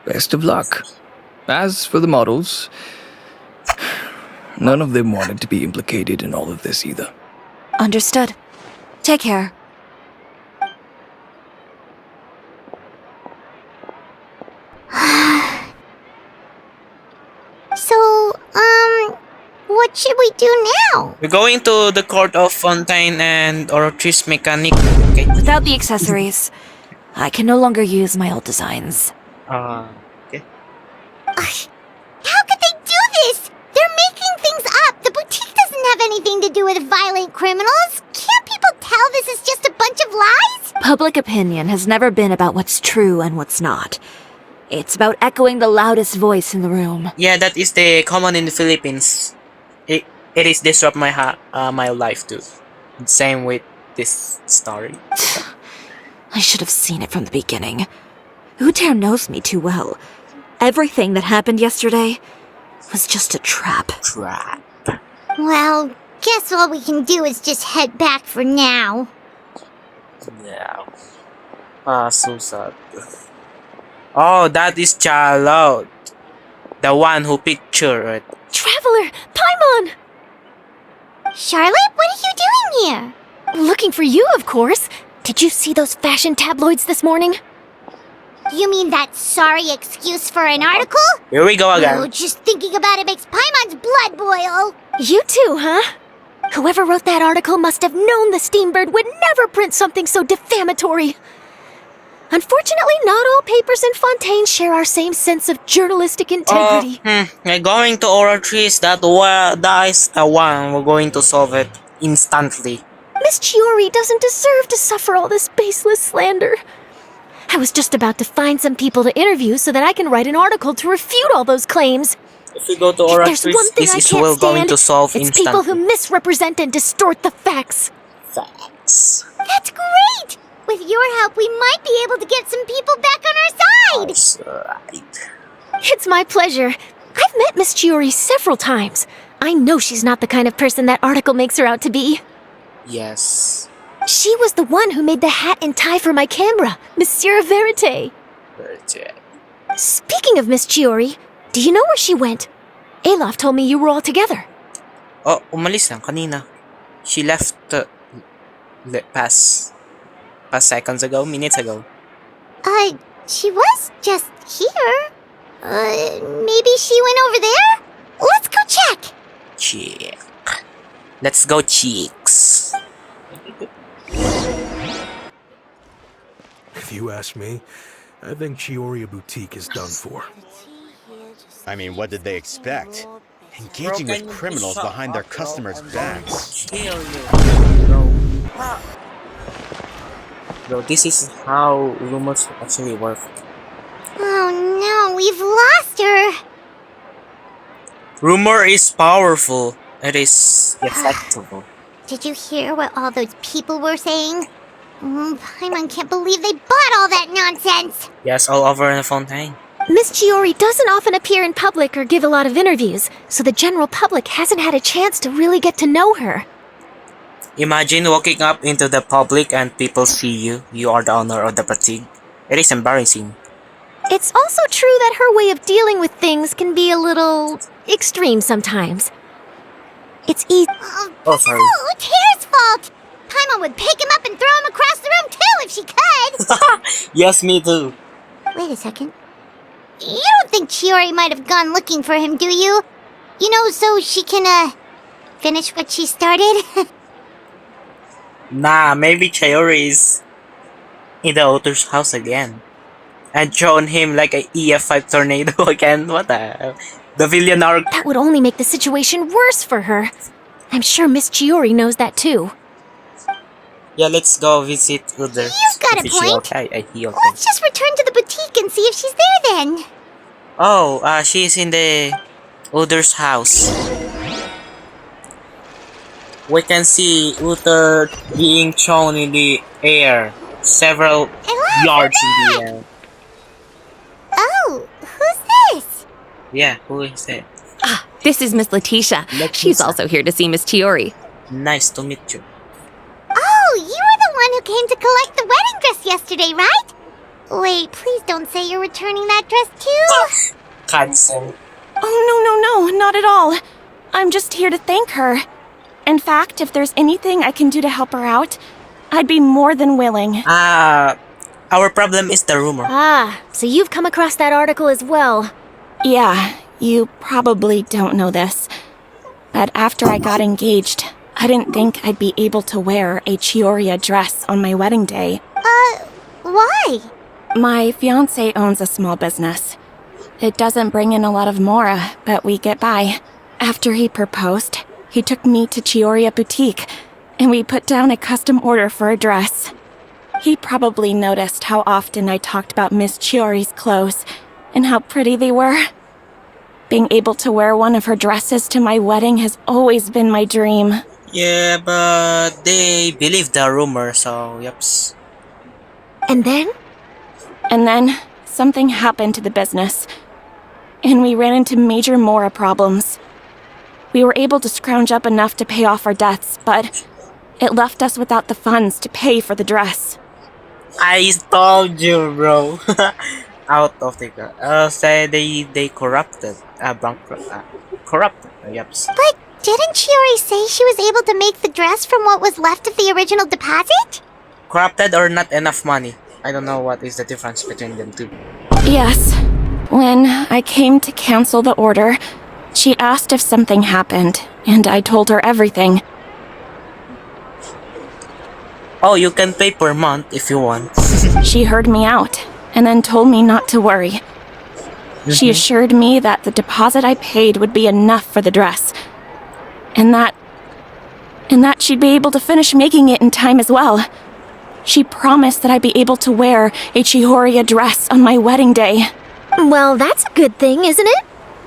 best of luck. As for the models, none of them wanted to be implicated in all of this either. Understood. Take care. So, what should we do now? We're going to the court of Fontaine and Oratrice Mechanic. Okay. Without the accessories, I can no longer use my old designs. Okay. How could they do this? They're making things up. The boutique doesn't have anything to do with violent criminals. Can't people tell this is just a bunch of lies? Public opinion has never been about what's true and what's not. It's about echoing the loudest voice in the room. Yeah, that is the common in the Philippines. It is disrupt my life too. Same with this story. I should have seen it from the beginning. Uther knows me too well. Everything that happened yesterday was just a trap. Trap. Well, guess all we can do is just head back for now. Yeah. So sad. Oh, that is Charlotte. The one who pictured it. Traveler! Paimon! Charlotte, what are you doing here? Looking for you, of course. Did you see those fashion tabloids this morning? You mean that sorry excuse for an article? Here we go again. Oh, just thinking about it makes Paimon's blood boil. You too, huh? Whoever wrote that article must have known the Steambird would never print something so defamatory. Unfortunately, not all papers in Fontaine share our same sense of journalistic integrity. Going to Oral Trees, that is the one we're going to solve it instantly. Miss Chiori doesn't deserve to suffer all this baseless slander. I was just about to find some people to interview so that I can write an article to refute all those claims. If we go to Oral There's Trees, one thing this I is can't well going stand. to solve It's instantly. people who misrepresent and distort the facts. Facts. That's great! With your help, we might be able to get some people back on our side! That's right. It's my pleasure. I've met Miss Chiori several times. I know she's not the kind of person that article makes her out to be. Yes. She was the one who made the hat and tie for my camera, Monsieur Verite. Speaking of Miss Chiori, do you know where she went? Alof told me you were all together. Oh, umalis lang kanina. She left past seconds ago, minutes ago. She was just here. Maybe she went over there? Let's go check! Check. Let's go, cheeks. If you ask me, I think Chiori Boutique is done for. I mean, what did they expect? Engaging with criminals behind their customers' backs. Bro, this is how rumors actually work. Oh no, we've lost her! Rumor is powerful. It is effective. Did you hear what all those people were saying? Paimon can't believe they bought all that nonsense! Yes, all over in the Fontaine. Miss Chiori doesn't often appear in public or give a lot of interviews, so the general public hasn't had a chance to really get to know her. Imagine walking up into the public and people see you. You are the owner of the boutique. It is embarrassing. It's also true that her way of dealing with things can be a little extreme sometimes. It's easy. Oh, sorry. Oh, it's Uther's fault! Paimon would pick him up and throw him across the room too if she could! Yes, me too. Wait a second. You don't think Chiori might have gone looking for him, do you? You know, so she can, finish what she started? Nah, maybe Chiori is in the Uther's house again. And thrown him like a EF5 tornado again. What the hell? The villain arc. That would only make the situation worse for her. I'm sure Miss Chiori knows that too. Yeah, let's go visit Uther. You've got a point. Let's just return to the boutique and see if she's there then. Oh, she's in the Uther's house. We can see Uther being thrown in the air. Several yards in the air. Oh, who's this? Yeah, who is that? This is Miss Letitia. She's also here to see Miss Chiori. Nice to meet you. Oh, you were the one who came to collect the wedding dress yesterday, right? Wait, please don't say you're returning that dress too. Cancel. Oh, no, not at all. I'm just here to thank her. In fact, if there's anything I can do to help her out, I'd be more than willing. Our problem is the rumor. So you've come across that article as well. Yeah, you probably don't know this, but after I got engaged, I didn't think I'd be able to wear a Chiori dress on my wedding day. What? Why? My fiancé owns a small business. It doesn't bring in a lot of mora, but we get by. After he proposed, he took me to Chiori Boutique, and we put down a custom order for a dress. He probably noticed how often I talked about Miss Chiori's clothes and how pretty they were. Being able to wear one of her dresses to my wedding has always been my dream. Yeah, but they believe the rumor, so yeps. And then? And then, something happened to the business, and we ran into major mora problems. We were able to scrounge up enough to pay off our debts, but it left us without the funds to pay for the dress. I told you, bro. Out of the say they corrupted, bankrupt, corrupted. Yeps. But didn't Chiori say she was able to make the dress from what was left of the original deposit? Corrupted or not enough money. I don't know what is the difference between them two. Yes. When I came to cancel the order, she asked if something happened, and I told her everything. Oh, you can pay per month if you want. She heard me out, and then told me not to worry. She assured me that the deposit I paid would be enough for the dress, and that she'd be able to finish making it in time as well. She promised that I'd be able to wear a Chiori dress on my wedding day. Well, that's a good thing, isn't it?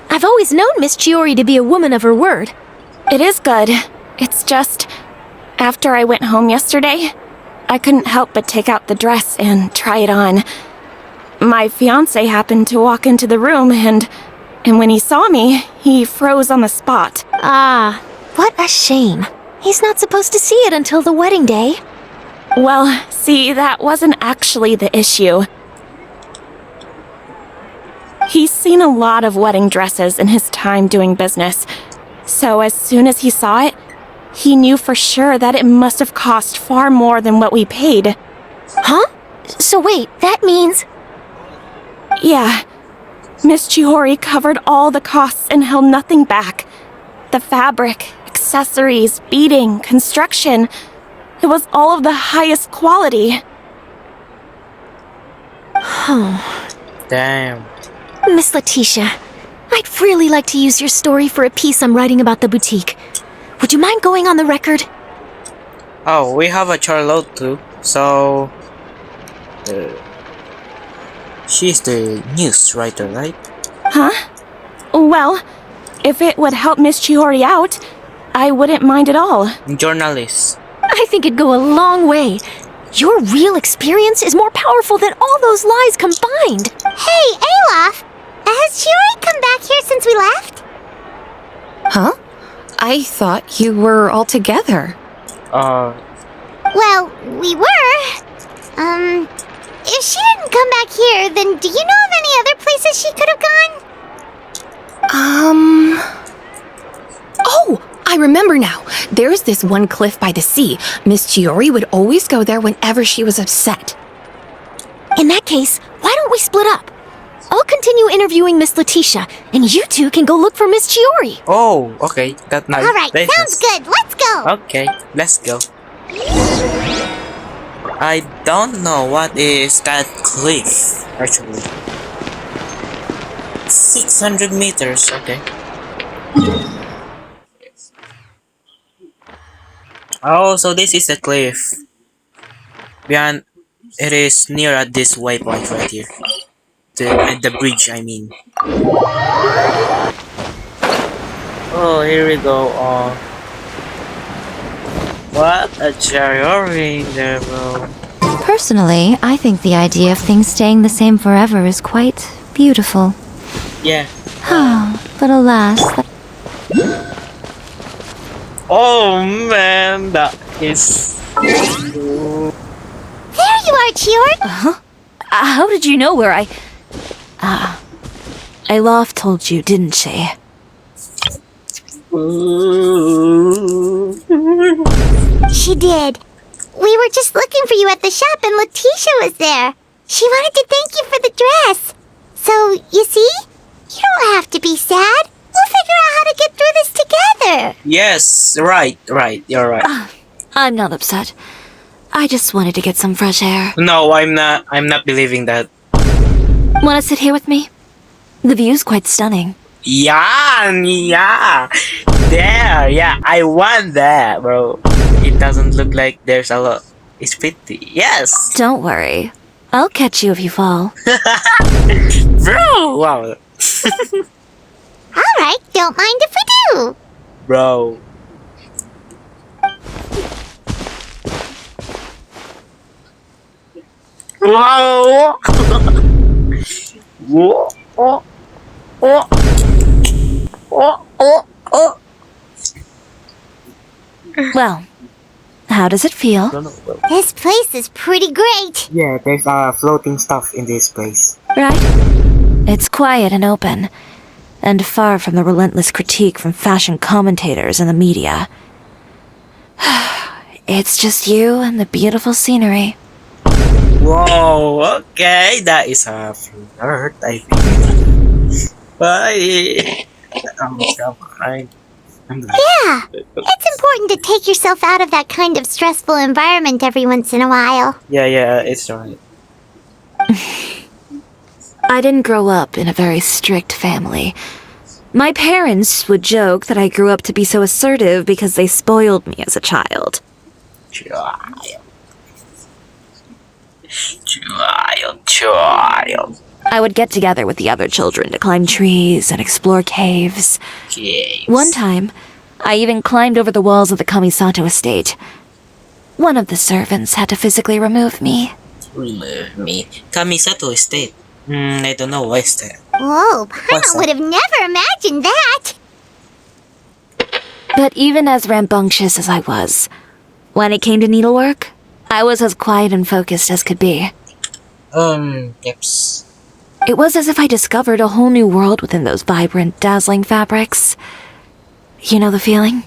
I've always known Miss Chiori to be a woman of her word. It is good. It's just, after I went home yesterday, I couldn't help but take out the dress and try it on. My fiancé happened to walk into the room and when he saw me, he froze on the spot. Ah, what a shame. He's not supposed to see it until the wedding day. Well, see, that wasn't actually the issue. He's seen a lot of wedding dresses in his time doing business, so as soon as he saw it, he knew for sure that it must have cost far more than what we paid. Huh? So wait, that means... Yeah. Miss Chiori covered all the costs and held nothing back. The fabric, accessories, beading, construction... It was all of the highest quality. Damn. Miss Letitia, I'd really like to use your story for a piece I'm writing about the boutique. Would you mind going on the record? Oh, we have a Charlotte too, so... she's the news writer, right? Huh? Well, if it would help Miss Chiori out, I wouldn't mind at all. Journalist. I think it'd go a long way. Your real experience is more powerful than all those lies combined. Hey, Olaf! Has Chiori come back here since we left? Huh? I thought you were all together. Well, we were. If she didn't come back here, then do you know of any other places she could have gone? Oh, I remember now. There's this one cliff by the sea. Miss Chiori would always go there whenever she was upset. In that case, why don't we split up? I'll continue interviewing Miss Letitia, and you two can go look for Miss Chiori. Oh, okay. That's nice. Alright, sounds good. Let's go! Okay, let's go. I don't know what is that cliff, actually. 600 meters, okay. Oh, so this is a cliff. Beyond, it is near at this waypoint right here. The bridge, I mean. Oh, here we go. What a Chiori there, bro. Personally, I think the idea of things staying the same forever is quite beautiful. Yeah. But alas... Oh man, that is... There you are, Chiori! How did you know where Olaf told you, didn't she? She did. We were just looking for you at the shop and Letitia was there. She wanted to thank you for the dress. So, you see? You don't have to be sad. We'll figure out how to get through this together. Yes, right, you're right. I'm not upset. I just wanted to get some fresh air. No, I'm not. I'm not believing that. Want to sit here with me? The view's quite stunning. Yeah, yeah. There, yeah. I want that, bro. It doesn't look like there's a lot. It's pretty. Yes. Don't worry. I'll catch you if you fall. Bro, wow. Alright, don't mind if we do. Bro. Wow. Whoa. Oh. Oh. Oh. Oh. Oh. Well, how does it feel? This place is pretty great. Yeah, there's floating stuff in this place. Right? It's quiet and open, and far from the relentless critique from fashion commentators and the media. It's just you and the beautiful scenery. Whoa, okay, that is a flirt, I think. Bye. Come on. Yeah, it's important to take yourself out of that kind of stressful environment every once in a while. Yeah, it's right. I didn't grow up in a very strict family. My parents would joke that I grew up to be so assertive because they spoiled me as a child. Child. I would get together with the other children to climb trees and explore caves. One time, I even climbed over the walls of the Kamisato estate. One of the servants had to physically remove me. Remove me. Kamisato estate. I don't know what's that. Whoa, Paimon would have never imagined that. But even as rambunctious as I was, when it came to needlework, I was as quiet and focused as could be. Yeps. It was as if I discovered a whole new world within those vibrant, dazzling fabrics. You know the feeling?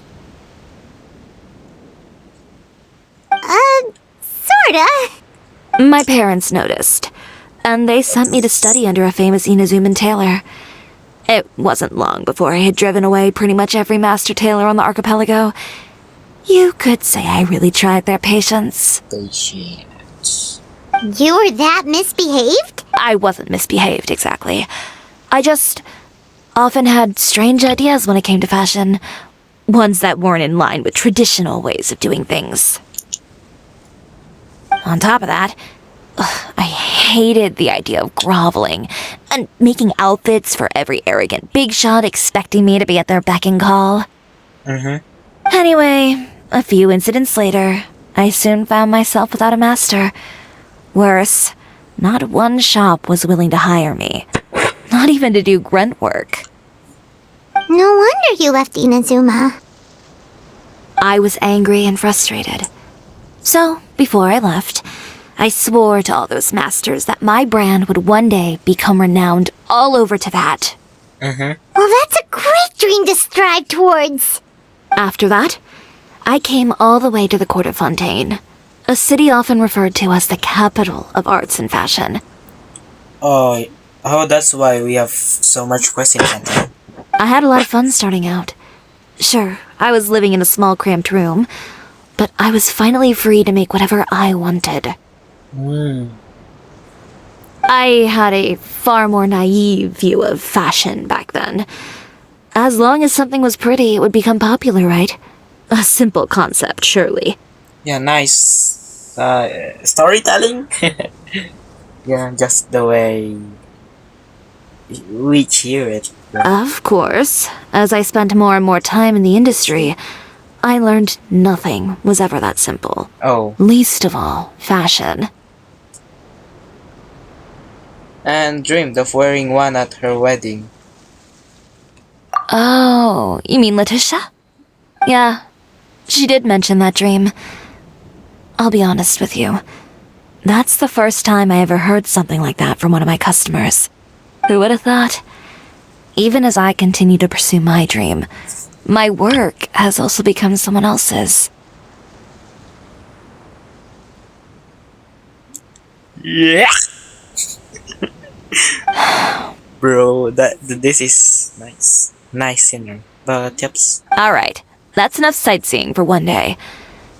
Sorta. My parents noticed, and they sent me to study under a famous Inazuman tailor. It wasn't long before I had driven away pretty much every master tailor on the archipelago. You could say I really tried their patience. You were that misbehaved? I wasn't misbehaved, exactly. I just often had strange ideas when it came to fashion. Ones that weren't in line with traditional ways of doing things. On top of that, I hated the idea of groveling and making outfits for every arrogant big shot expecting me to be at their beck and call. Anyway, a few incidents later, I soon found myself without a master. Worse, not one shop was willing to hire me. Not even to do grunt work. No wonder you left Inazuma. I was angry and frustrated. So, before I left, I swore to all those masters that my brand would one day become renowned all over Teyvat. Well, that's a great dream to strive towards. After that, I came all the way to the court of Fontaine, a city often referred to as the capital of arts and fashion. Oh, that's why we have so much questions on that. I had a lot of fun starting out. Sure, I was living in a small cramped room, but I was finally free to make whatever I wanted. I had a far more naive view of fashion back then. As long as something was pretty, it would become popular, right? A simple concept, surely. Yeah, nice. Storytelling? Yeah, just the way we hear it. Of course, as I spent more and more time in the industry, I learned nothing was ever that simple. Oh. Least of all, fashion. And dreamed of wearing one at her wedding. Oh, you mean Letitia? Yeah, she did mention that dream. I'll be honest with you. That's the first time I ever heard something like that from one of my customers. Who would have thought? Even as I continue to pursue my dream, my work has also become someone else's. Yeah. Bro, this is nice singer. But yeps. Alright, that's enough sightseeing for one day.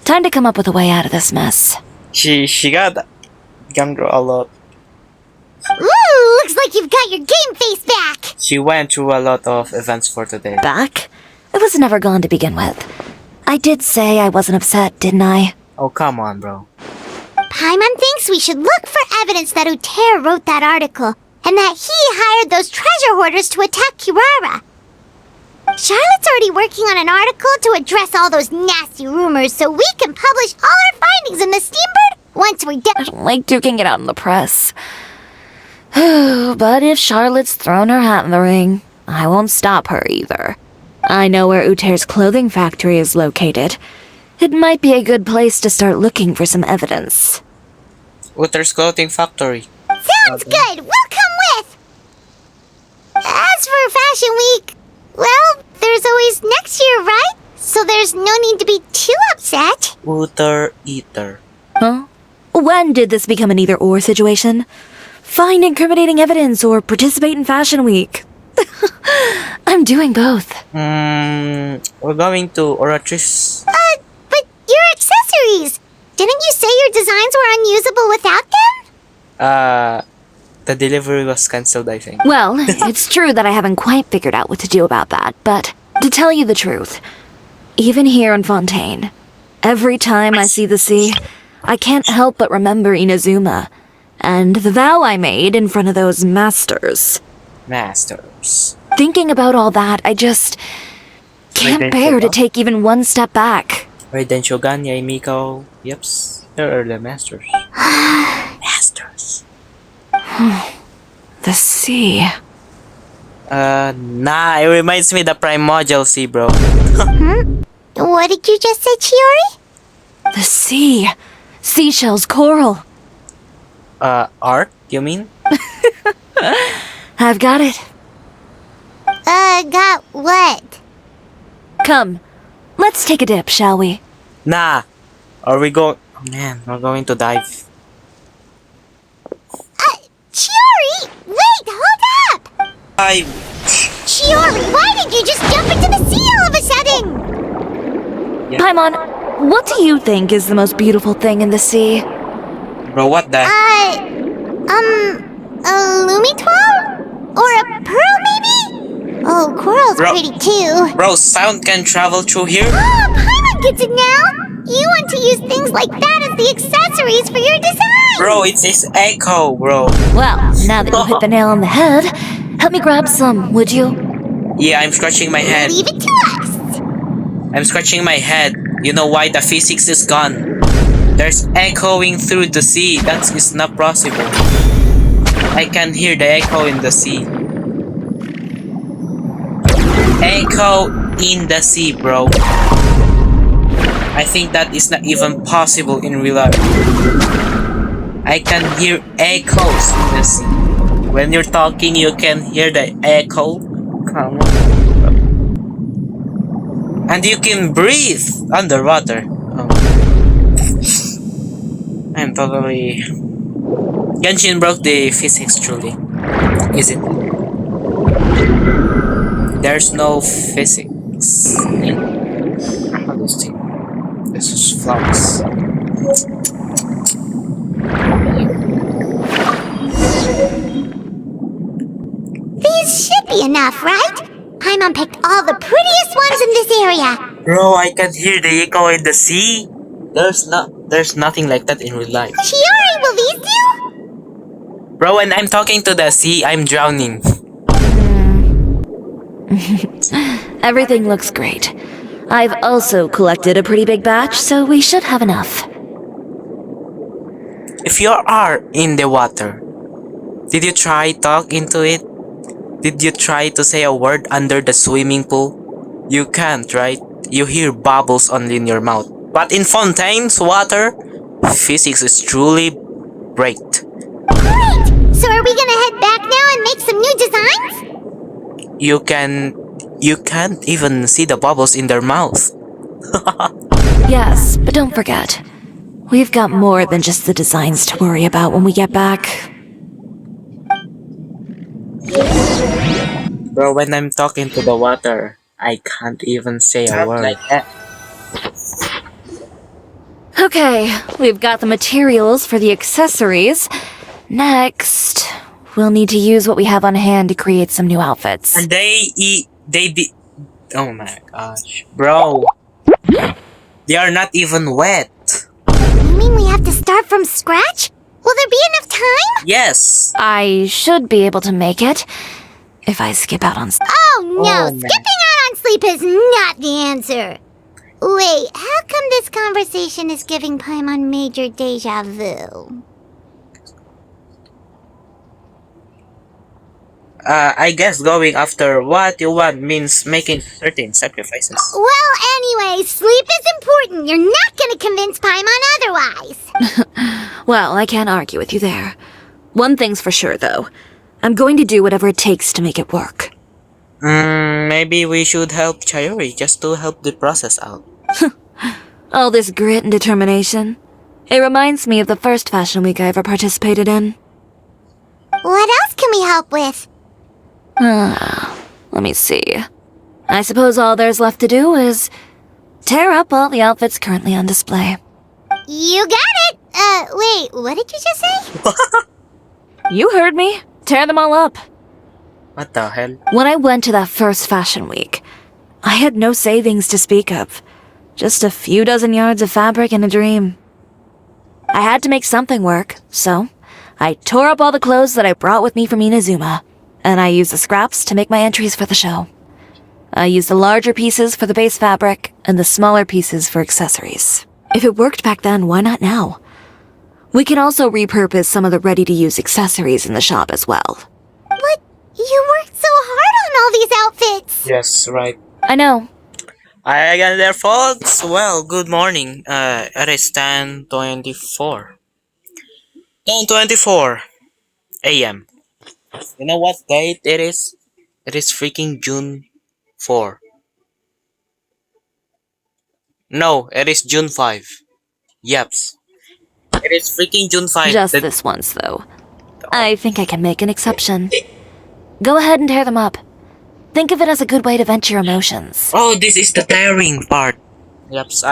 Time to come up with a way out of this mess. She got gone through a lot. Ooh, looks like you've got your game face back! She went through a lot of events for today. Back? It was never gone to begin with. I did say I wasn't upset, didn't I? Oh, come on, bro. Paimon thinks we should look for evidence that Uther wrote that article, and that he hired those treasure hoarders to attack Kirara. Charlotte's already working on an article to address all those nasty rumors so we can publish all our findings in the Steambird once we're done. I don't like duking it out in the press. But if Charlotte's thrown her hat in the ring, I won't stop her either. I know where Uther's clothing factory is located. It might be a good place to start looking for some evidence. Uther's clothing factory. Sounds good! We'll come with! As for Fashion Week, well, there's always next year, right? So there's no need to be too upset. Uther, Aether. Huh? When did this become an either-or situation? Find incriminating evidence or participate in Fashion Week. I'm doing both. We're going to Oratrice. But your accessories! Didn't you say your designs were unusable without them? The delivery was cancelled, I think. Well, it's true that I haven't quite figured out what to do about that, but to tell you the truth, even here in Fontaine, every time I see the sea, I can't help but remember Inazuma, and the vow I made in front of those masters. Masters. Thinking about all that, I just can't bear to take even one step back. Raiden Shogun, Yai Miko. Yeps, here are the masters. Masters. The sea. Nah, it reminds me of the Primordial Sea, bro. What did you just say, Chiori? The sea. Seashells, coral. Art, you mean? I've got it. Got what? Come, let's take a dip, shall we? Nah. Are we going... Oh, man, we're going to dive. Chiori! Wait, hold up! Chiori, why did you just jump into the sea all of a sudden? Yeah. Paimon, what do you think is the most beautiful thing in the sea? Bro, what the... A Lumitwall? Or a pearl, maybe? Oh, coral's pretty too. Bro, sound can travel through here? Oh, Paimon gets it now! You want to use things like that as the accessories for your design! Bro, it says echo, bro. Well, now that you hit the nail on the head, help me grab some, would you? Yeah, I'm scratching my head. Leave it to us! I'm scratching my head. You know why? The physics is gone. There's echoing through the sea. That is not possible. I can hear the echo in the sea. Echo in the sea, bro. I think that is not even possible in real life. I can hear echoes in the sea. When you're talking, you can hear the echo. Come on. And you can breathe underwater. Oh. I'm totally... Genshin broke the physics truly. Is it? There's no physics in this thing. This is flawless. These should be enough, right? Paimon picked all the prettiest ones in this area. Bro, I can hear the echo in the sea. There's nothing like that in real life. Chiori, will these do? Bro, when I'm talking to the sea, I'm drowning. Everything looks great. I've also collected a pretty big batch, so we should have enough. If you are in the water, did you try talk into it? Did you try to say a word under the swimming pool? You can't, right? You hear bubbles only in your mouth. But in Fontaine's water, physics is truly great. Great! So are we gonna head back now and make some new designs? You can't even see the bubbles in their mouth. Yes, but don't forget, we've got more than just the designs to worry about when we get back. Bro, when I'm talking to the water, I can't even say a word. Like that. Okay, we've got the materials for the accessories. Next, we'll need to use what we have on hand to create some new outfits. And oh my gosh. Bro. They are not even wet. You mean we have to start from scratch? Will there be enough time? Yes. I should be able to make it if I skip out on sleep. Oh no, Oh, man. skipping out on sleep is not the answer. Wait, how come this conversation is giving Paimon major deja vu? I guess going after what you want means making certain sacrifices. Well, anyway, sleep is important. You're not gonna convince Paimon otherwise. Well, I can't argue with you there. One thing's for sure, though. I'm going to do whatever it takes to make it work. Maybe we should help Chiori just to help the process out. All this grit and determination. It reminds me of the first fashion week I ever participated in. What else can we help with? Let me see. I suppose all there's left to do is tear up all the outfits currently on display. You got it! Wait, what did you just say? You heard me. Tear them all up. What the hell? When I went to that first fashion week, I had no savings to speak of. Just a few dozen yards of fabric and a dream. I had to make something work, so I tore up all the clothes that I brought with me from Inazuma, and I used the scraps to make my entries for the show. I used the larger pieces for the base fabric and the smaller pieces for accessories. If it worked back then, why not now? We can also repurpose some of the ready-to-use accessories in the shop as well. But you worked so hard on all these outfits! Yes, right. I know. I got their faults. Well, good morning. It is 10:24. 10:24 a.m. You know what date it is? It is freaking June 4. No, it is June 5. Yeps. It is freaking June 5. Just this once, though. I think I can make an exception. Go ahead and tear them up. Think of it as a good way to vent your emotions. Oh, this is the tearing part. Yeps,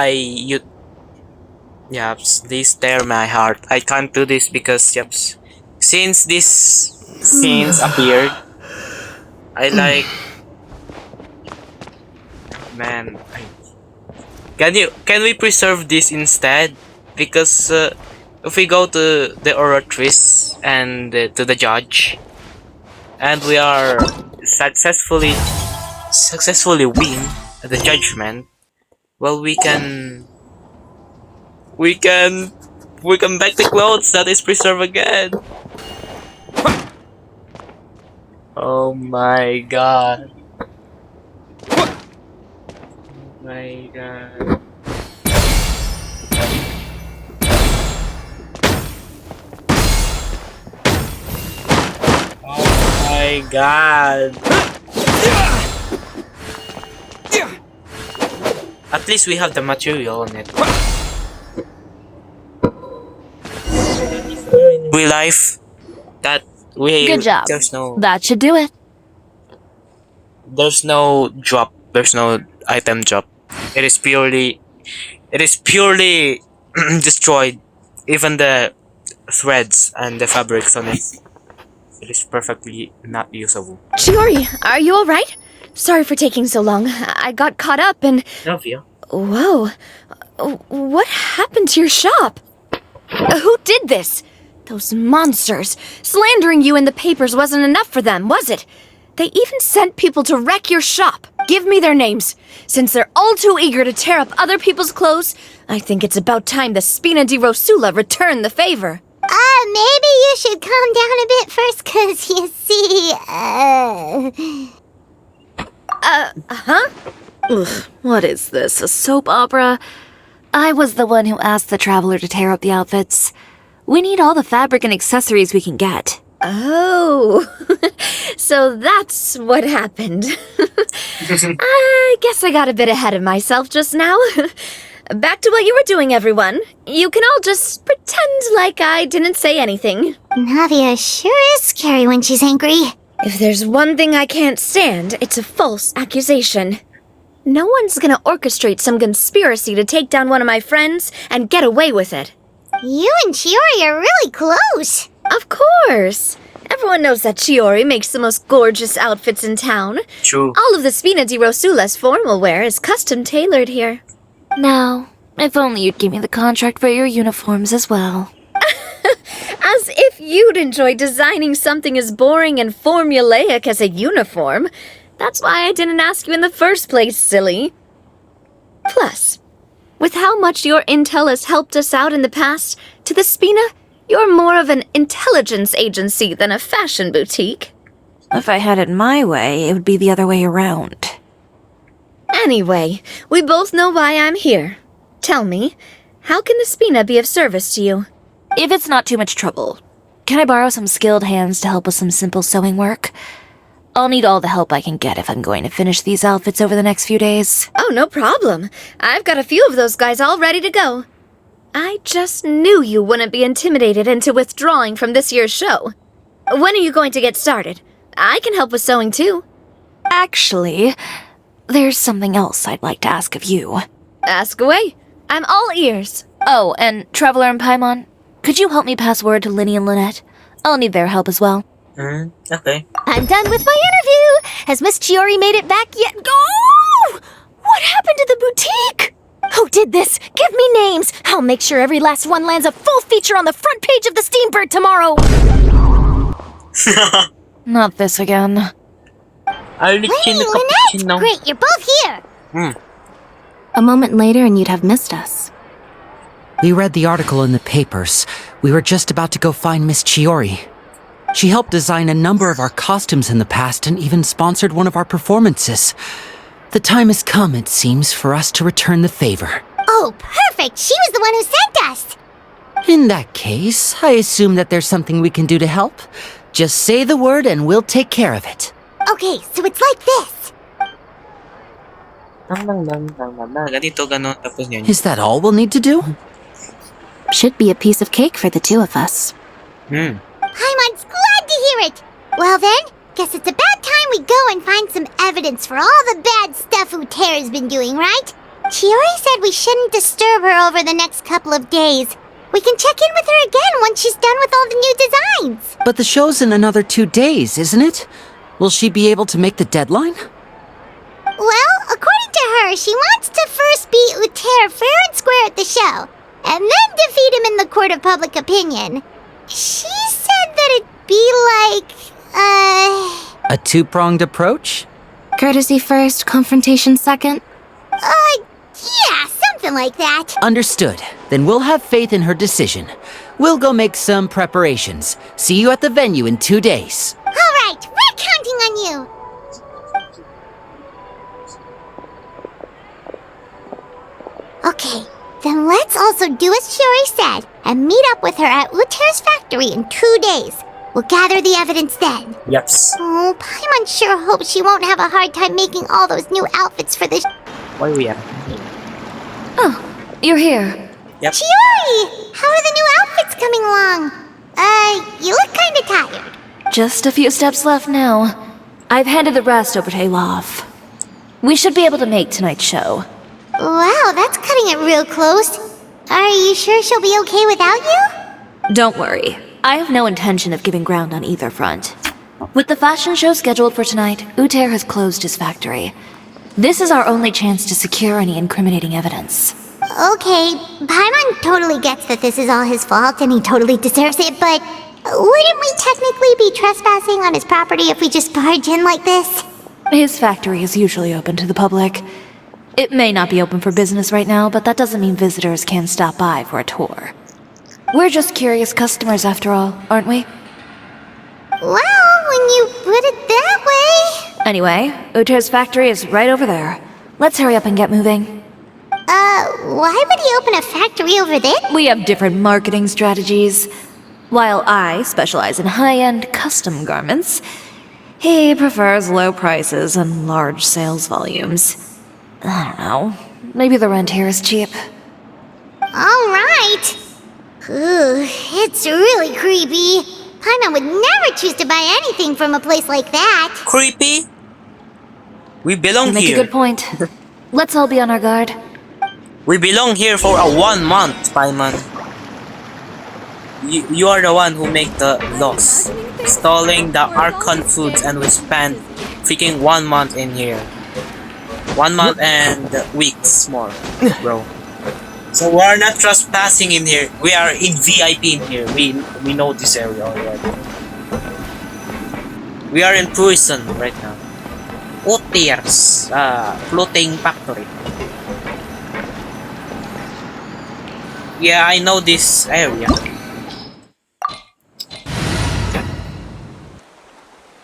Yeps, this tear my heart. I can't do this because, yeps, since this scenes appeared, I like... Man, can we preserve this instead? Because if we go to the oratrice and to the judge, and we are successfully win the judgment, well, we can back the clothes that is preserved again. Oh my god. Oh my god. Oh my god. At least we have the material on it. Real life, that we Good job. That should do it. There's no drop. There's no item drop. It is purely destroyed. Even the threads and the fabrics on it. It is perfectly not usable. Chiori, are you alright? Sorry for taking so long. I got caught up and... Novia. Whoa. What happened to your shop? Who did this? Those monsters. Slandering you in the papers wasn't enough for them, was it? They even sent people to wreck your shop. Give me their names. Since they're all too eager to tear up other people's clothes, I think it's about time the Spina di Rosula return the favor. Maybe you should calm down a bit first, 'cause you see, Ugh, what is this, a soap opera? I was the one who asked the traveler to tear up the outfits. We need all the fabric and accessories we can get. Oh, so that's what happened. I guess I got a bit ahead of myself just now. Back to what you were doing, everyone. You can all just pretend like I didn't say anything. Navia sure is scary when she's angry. If there's one thing I can't stand, it's a false accusation. No one's gonna orchestrate some conspiracy to take down one of my friends and get away with it. You and Chiori are really close. Of course. Everyone knows that Chiori makes the most gorgeous outfits in town. True. All of the Spina di Rosula's formal wear is custom tailored here. Now, if only you'd give me the contract for your uniforms as well. As if you'd enjoy designing something as boring and formulaic as a uniform. That's why I didn't ask you in the first place, silly. Plus, with how much your intel has helped us out in the past, to the Spina, you're more of an intelligence agency than a fashion boutique. If I had it my way, it would be the other way around. Anyway, we both know why I'm here. Tell me, how can the Spina be of service to you? If it's not too much trouble, can I borrow some skilled hands to help with some simple sewing work? I'll need all the help I can get if I'm going to finish these outfits over the next few days. Oh, no problem. I've got a few of those guys all ready to go. I just knew you wouldn't be intimidated into withdrawing from this year's show. When are you going to get started? I can help with sewing too. Actually, there's something else I'd like to ask of you. Ask away. I'm all ears. Oh, and Traveler and Paimon, could you help me pass word to Linny and Lynette? I'll need their help as well. Okay. I'm done with my interview. Has Miss Chiori made it back yet? Oh! What happened to the boutique? Who did this? Give me names. I'll make sure every last one lands a full feature on the front page of the Steambird tomorrow. Not this again. Hey, Lynette! Great, you're both here. A moment later and you'd have missed us. We read the article in the papers. We were just about to go find Miss Chiori. She helped design a number of our costumes in the past and even sponsored one of our performances. The time has come, it seems, for us to return the favor. Oh, perfect! She was the one who sent us! In that case, I assume that there's something we can do to help. Just say the word and we'll take care of it. Okay, so it's like this. Ganito, ganon, tapos yun. Is that all we'll need to do? Should be a piece of cake for the two of us. Paimon's glad to hear it! Well then, guess it's about time we go and find some evidence for all the bad stuff Uther's been doing, right? Chiori said we shouldn't disturb her over the next couple of days. We can check in with her again once she's done with all the new designs. But the show's in another 2 days, isn't it? Will she be able to make the deadline? Well, according to her, she wants to first beat Uther fair and square at the show, and then defeat him in the court of public opinion. She said that it'd be like, A two-pronged approach? Courtesy first, confrontation second? Yeah, something like that. Understood. Then we'll have faith in her decision. We'll go make some preparations. See you at the venue in 2 days. All right, we're counting on you. Okay, then let's also do as Chiori said and meet up with her at Uther's factory in 2 days. We'll gather the evidence then. Yeps. Oh, Paimon sure hopes she won't have a hard time making all those new outfits for this. Why we are? Oh, you're here. Yep. Chiori! How are the new outfits coming along? You look kinda tired. Just a few steps left now. I've handed the rest over to Olaf. We should be able to make tonight's show. Wow, that's cutting it real close. Are you sure she'll be okay without you? Don't worry. I have no intention of giving ground on either front. With the fashion show scheduled for tonight, Uther has closed his factory. This is our only chance to secure any incriminating evidence. Okay, Paimon totally gets that this is all his fault and he totally deserves it, but wouldn't we technically be trespassing on his property if we just barge in like this? His factory is usually open to the public. It may not be open for business right now, but that doesn't mean visitors can't stop by for a tour. We're just curious customers after all, aren't we? Well, when you put it that way... Anyway, Uther's factory is right over there. Let's hurry up and get moving. Why would he open a factory over there? We have different marketing strategies. While I specialize in high-end custom garments, he prefers low prices and large sales volumes. I don't know. Maybe the rent here is cheap. Alright. It's really creepy. Paimon would never choose to buy anything from a place like that. Creepy? We belong You make here. a good point. Let's all be on our guard. We belong here for a 1 month, Paimon. You are the one who make the laws. Stalling the Archon foods, and we spent freaking 1 month in here. 1 month and weeks more, bro. So we are not trespassing in here. We are in VIP in here. We know this area already. We are in prison right now. Uther's floating factory. Yeah, I know this area.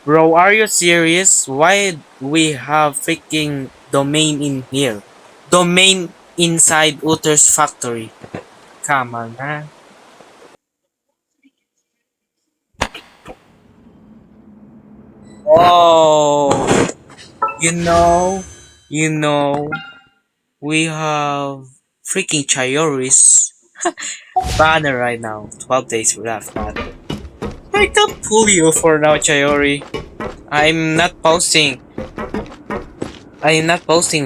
Bro, are you serious? Why we have freaking domain in here? Domain inside Uther's factory. Come on, man. Oh, you know, we have freaking Chiori's banner right now. 12 days left, but I can't pull you for now, Chiori. I'm not posting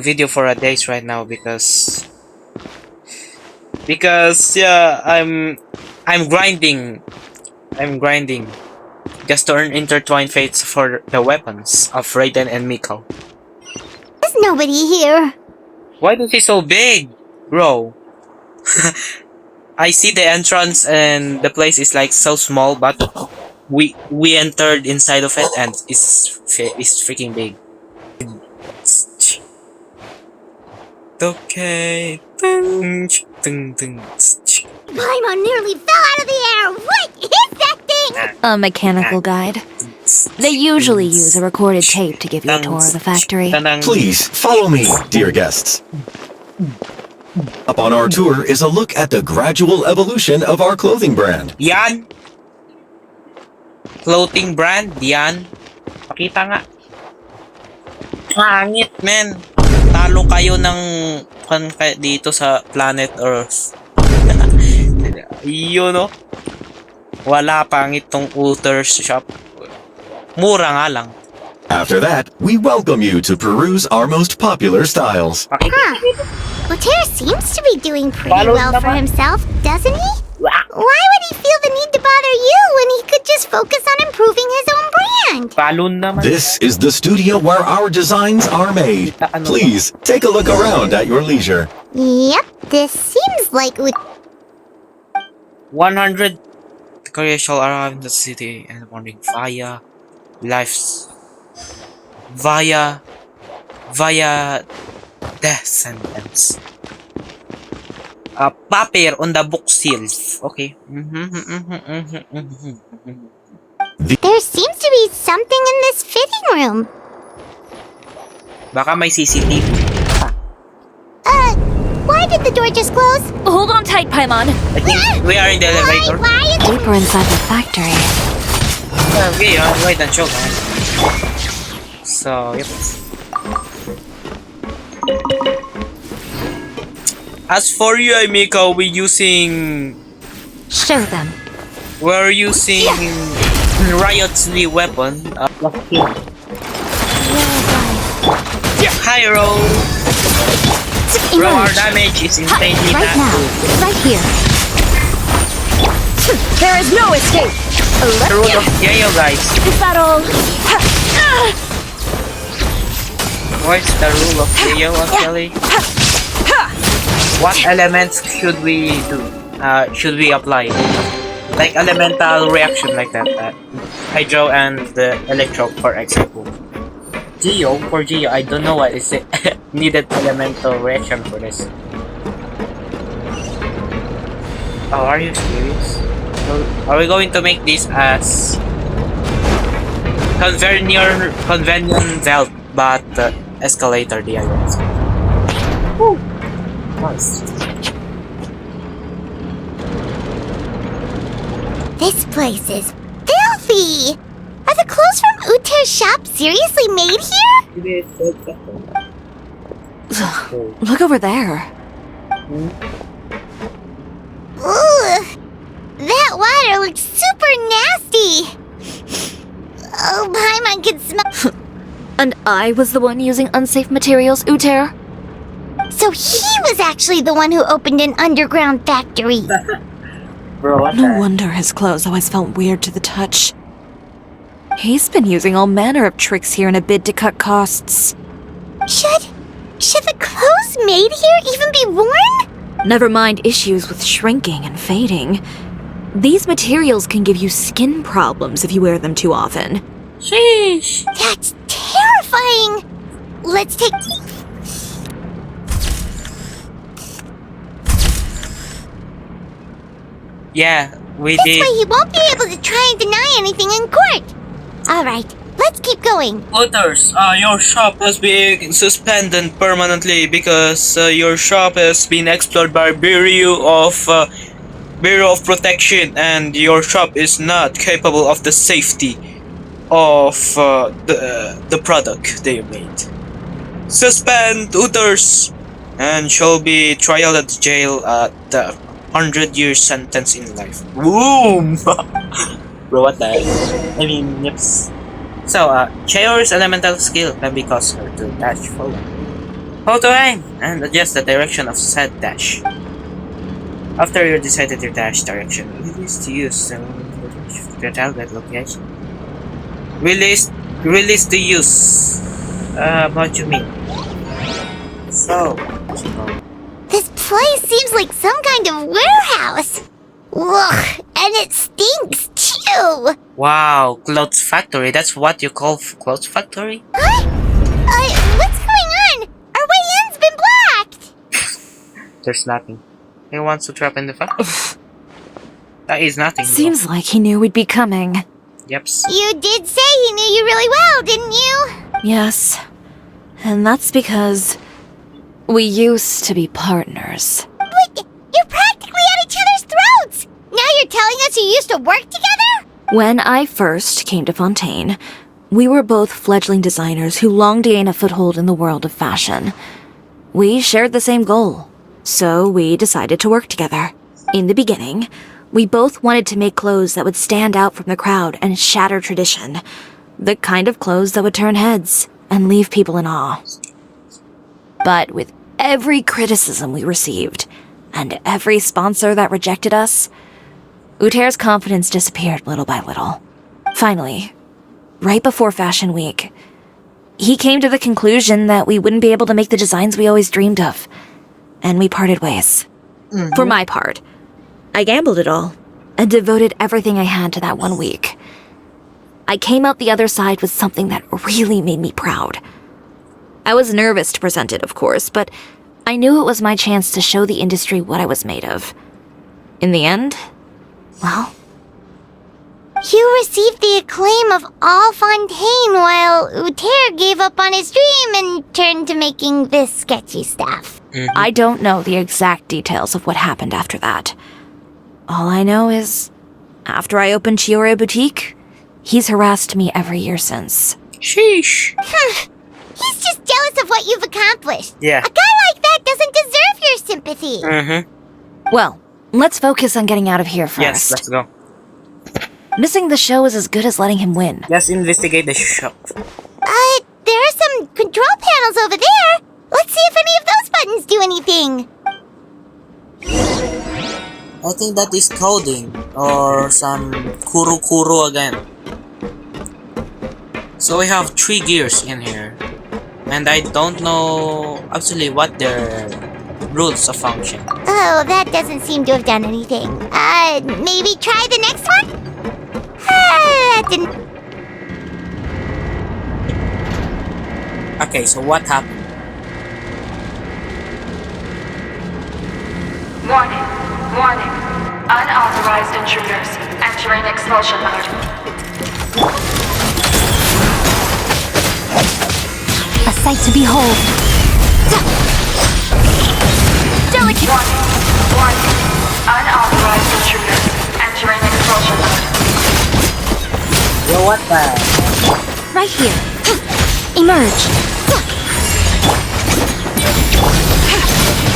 video for a days right now because yeah, I'm grinding just to earn intertwined fates for the weapons of Raiden and Miko. There's nobody here. Why is it so big, bro? I see the entrance and the place is like so small, but we entered inside of it and it's freaking big. Okay. Paimon nearly fell out of the air. What is that thing? A mechanical guide. They usually use a recorded tape to give you a tour of the factory. Please follow me, dear guests. Up on our tour is a look at the gradual evolution of our clothing brand. Yan! Clothing brand, yan. Pakita nga. Pangit, men. Talo kayo ng dito sa planet Earth. Yun, no? Wala pangit tong Uther's shop. Mura nga lang. After that, we welcome you to peruse our most popular styles. Huh. Uther seems to be doing pretty well for himself, doesn't he? Why would he feel the need to bother you when he could just focus on improving his own brand? This is the studio where our designs are made. Please, take a look around at your leisure. Yep, this seems like 100 couriers shall arrive in the city in the morning via death sentence. Paper on the book seals. Okay. There seems to be something in this fitting room. Baka may CCTV. Why did the door just close? Hold on tight, Paimon. I think we are in the elevator. Deeper inside the factory. Okay, wait and show, man. So, yep. As for you, Miko, we're using... Show them. We're using Riot's new weapon. Pyro! Bro, our damage is insanely right now, right here. There is no escape. The rule of Yayo, guys. Is that all? What's the rule of Yayo, actually? What elements should we do? Should we apply? Like elemental reaction like that. Hydro and the electro, for example. For Geo, I don't know what is it. Needed elemental reaction for this. Oh, are you serious? Are we going to make this as convenient belt, but escalator DIY? Woo! Nice. This place is filthy! Are the clothes from Uther's shop seriously made here? Look over there. Ooh! That water looks super nasty! Oh, Paimon can smell. And I was the one using unsafe materials, Uther? So he was actually the one who opened an underground factory. No wonder his clothes always felt weird to the touch. He's been using all manner of tricks here in a bid to cut costs. Should the clothes made here even be worn? Never mind issues with shrinking and fading. These materials can give you skin problems if you wear them too often. Sheesh. That's terrifying. Let's take... Yeah, we This did. way he won't be able to try and deny anything in court. Alright, let's keep going. Others, your shop has been suspended permanently because your shop has been explored by Bureau of Protection, and your shop is not capable of the safety of the product they made. Suspend Uthers and shall be trial at jail at the 100-year sentence in life. Boom! Bro, what the heck? I mean, yips. So, Chiori's elemental skill can be caused her to dash forward. Hold to aim and adjust the direction of said dash. After you decided your dash direction, release to use the target location. Release to use. What you mean? So, This place seems like some kind of warehouse. Ugh, and it stinks too. wow, clothes factory. That's what you call clothes factory? Huh? What's going on? Our way in's been blocked. There's nothing. He wants to trap in the factory. That is nothing. Seems like he knew we'd be coming. Yeps. You did say he knew you really well, didn't you? Yes. And that's because we used to be partners. But you're practically at each other's throats. Now you're telling us you used to work together? When I first came to Fontaine, we were both fledgling designers who longed to gain a foothold in the world of fashion. We shared the same goal, so we decided to work together. In the beginning, we both wanted to make clothes that would stand out from the crowd and shatter tradition. The kind of clothes that would turn heads and leave people in awe. But with every criticism we received, and every sponsor that rejected us, Uther's confidence disappeared little by little. Finally, right before Fashion Week, he came to the conclusion that we wouldn't be able to make the designs we always dreamed of, and we parted ways. For my part, I gambled it all, and devoted everything I had to that 1 week. I came out the other side with something that really made me proud. I was nervous to present it, of course, but I knew it was my chance to show the industry what I was made of. In the end, well... You received the acclaim of all Fontaine while Uther gave up on his dream and turned to making this sketchy stuff. I don't know the exact details of what happened after that. All I know is, after I opened Chiori Boutique, he's harassed me every year since. Sheesh. He's just jealous of what you've accomplished. Yeah. A guy like that doesn't deserve your sympathy. Well, let's focus on getting out of here first. Yes, let's go. Missing the show is as good as letting him win. Let's investigate the shop. There are some control panels over there. Let's see if any of those buttons do anything. I think that is coding or some kuru again. So we have 3 gears in here, and I don't know actually what their rules of function. Oh, that doesn't seem to have done anything. Maybe try the next one? That didn't... Okay, so what happened? Warning. Unauthorized intruders entering expulsion mode. A sight to behold. Delicate. Warning. Unauthorized intruders entering expulsion mode. Yo, what the? Right here. Emerge.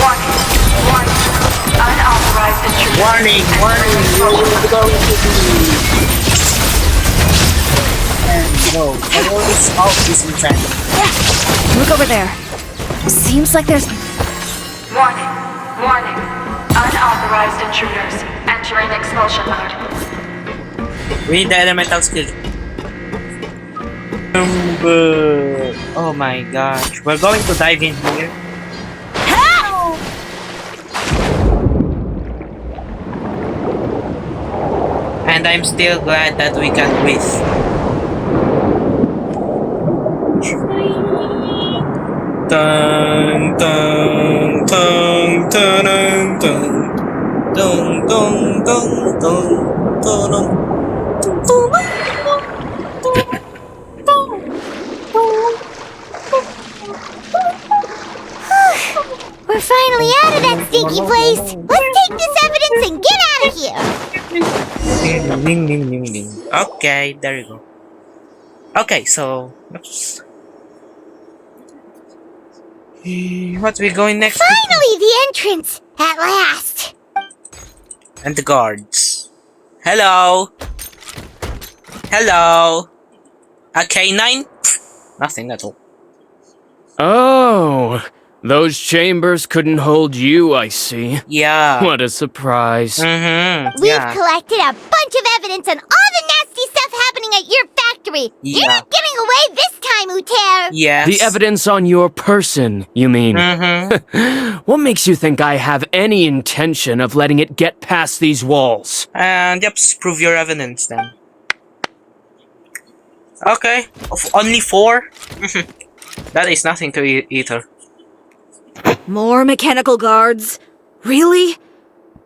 Warning. Unauthorized intruders. Warning. You're going to be... And no, I always out this enchantment. Look over there. Seems like there's Warning. Warning. Unauthorized intruders entering expulsion mode. We need the elemental skill. Oh my gosh. We're going to dive in here. And I'm still glad that we can breathe. Dun, dun, dun, dun, dun, dun, dun, dun, dun, dun, dun. We're finally out of that stinky place. Let's take this evidence and get out of here. Ding, ding, ding, ding. Okay, there you go. Okay, so what we going next? Finally, the entrance at last. And the guards. Hello. Hello. A canine? Nothing at all. Oh, those chambers couldn't hold you, I see. Yeah. What a surprise. Mm-hmm. We've collected a bunch of evidence on all the nasty stuff happening at your factory. Yeah. You're not getting away this time, Uther. Yes. The evidence on your person, you mean? Mm-hmm. What makes you think I have any intention of letting it get past these walls? And yep, prove your evidence then. Okay. Only 4? That is nothing to Aether. More mechanical guards? Really?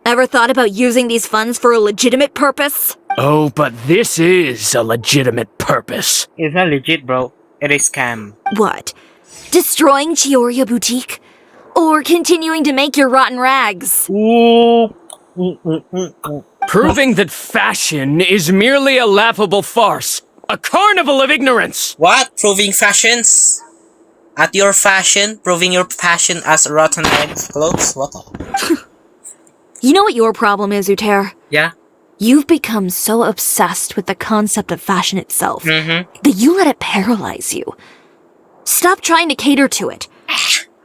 Ever thought about using these funds for a legitimate purpose? Oh, but this is a legitimate purpose. It's not legit, bro. It is scam. What? Destroying Chiori Boutique? Or continuing to make your rotten rags? Proving that fashion is merely a laughable farce. A carnival of ignorance! What? Proving fashions? At your fashion? Proving your passion as rotten egg clothes? What the? You know what your problem is, Uther? Yeah? You've become so obsessed with the concept of fashion itself that you let it paralyze you. Stop trying to cater to it.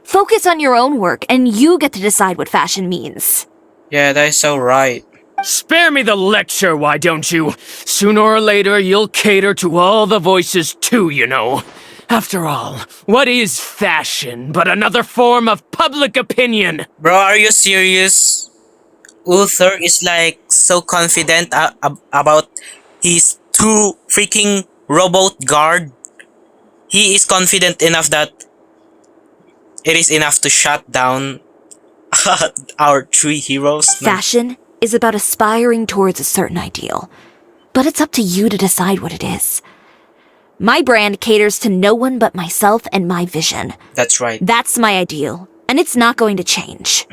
Focus on your own work, and you get to decide what fashion means. Yeah, that is so right. Spare me the lecture, why don't you? Sooner or later, you'll cater to all the voices too, you know. After all, what is fashion but another form of public opinion? Bro, are you serious? Uther is like so confident about his 2 freaking robot guard. He is confident enough that it is enough to shut down our 3 heroes. Fashion is about aspiring towards a certain ideal, but it's up to you to decide what it is. My brand caters to no one but myself and my vision. That's right. That's my ideal, and it's not going to change.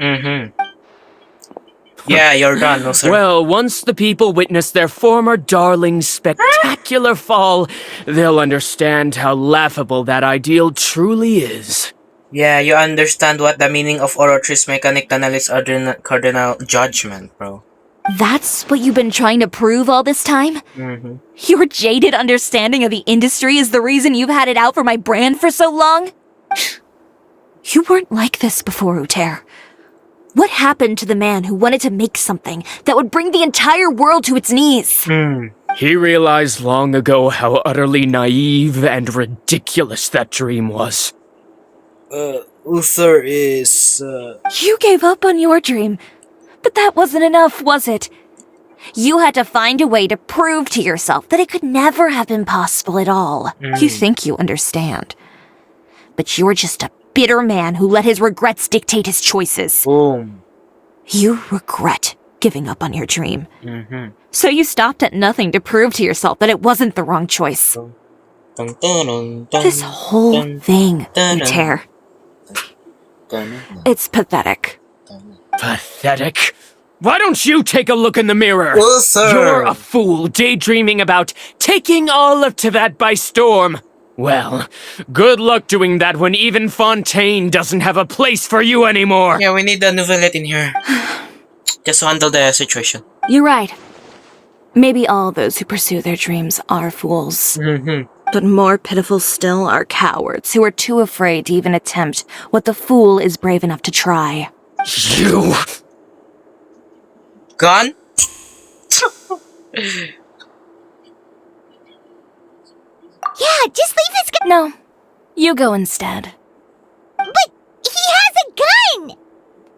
Yeah, you're done, no sir. Well, once the people witness their former darling's spectacular fall, they'll understand how laughable that ideal truly is. Yeah, you understand what the meaning of Orotri's mechanic analysis cardinal judgment, bro. That's what you've been trying to prove all this time? Your jaded understanding of the industry is the reason you've had it out for my brand for so long? You weren't like this before, Uther. What happened to the man who wanted to make something that would bring the entire world to its knees? He realized long ago how utterly naive and ridiculous that dream was. Uther is... You gave up on your dream, but that wasn't enough, was it? You had to find a way to prove to yourself that it could never have been possible at all. You think you understand. But you're just a bitter man who let his regrets dictate his choices. Boom. You regret giving up on your dream. So you stopped at nothing to prove to yourself that it wasn't the wrong choice. This whole thing, Uther. It's pathetic. Pathetic? Why don't you take a look in the mirror? Uther. You're a fool daydreaming about taking all of Tibet by storm. Well, good luck doing that when even Fontaine doesn't have a place for you anymore. Yeah, we need a novelette in here. Just to handle the situation. You're right. Maybe all those who pursue their dreams are fools. But more pitiful still are cowards who are too afraid to even attempt what the fool is brave enough to try. You... Gun? Yeah, just leave his gun. No, you go instead. But he has a gun!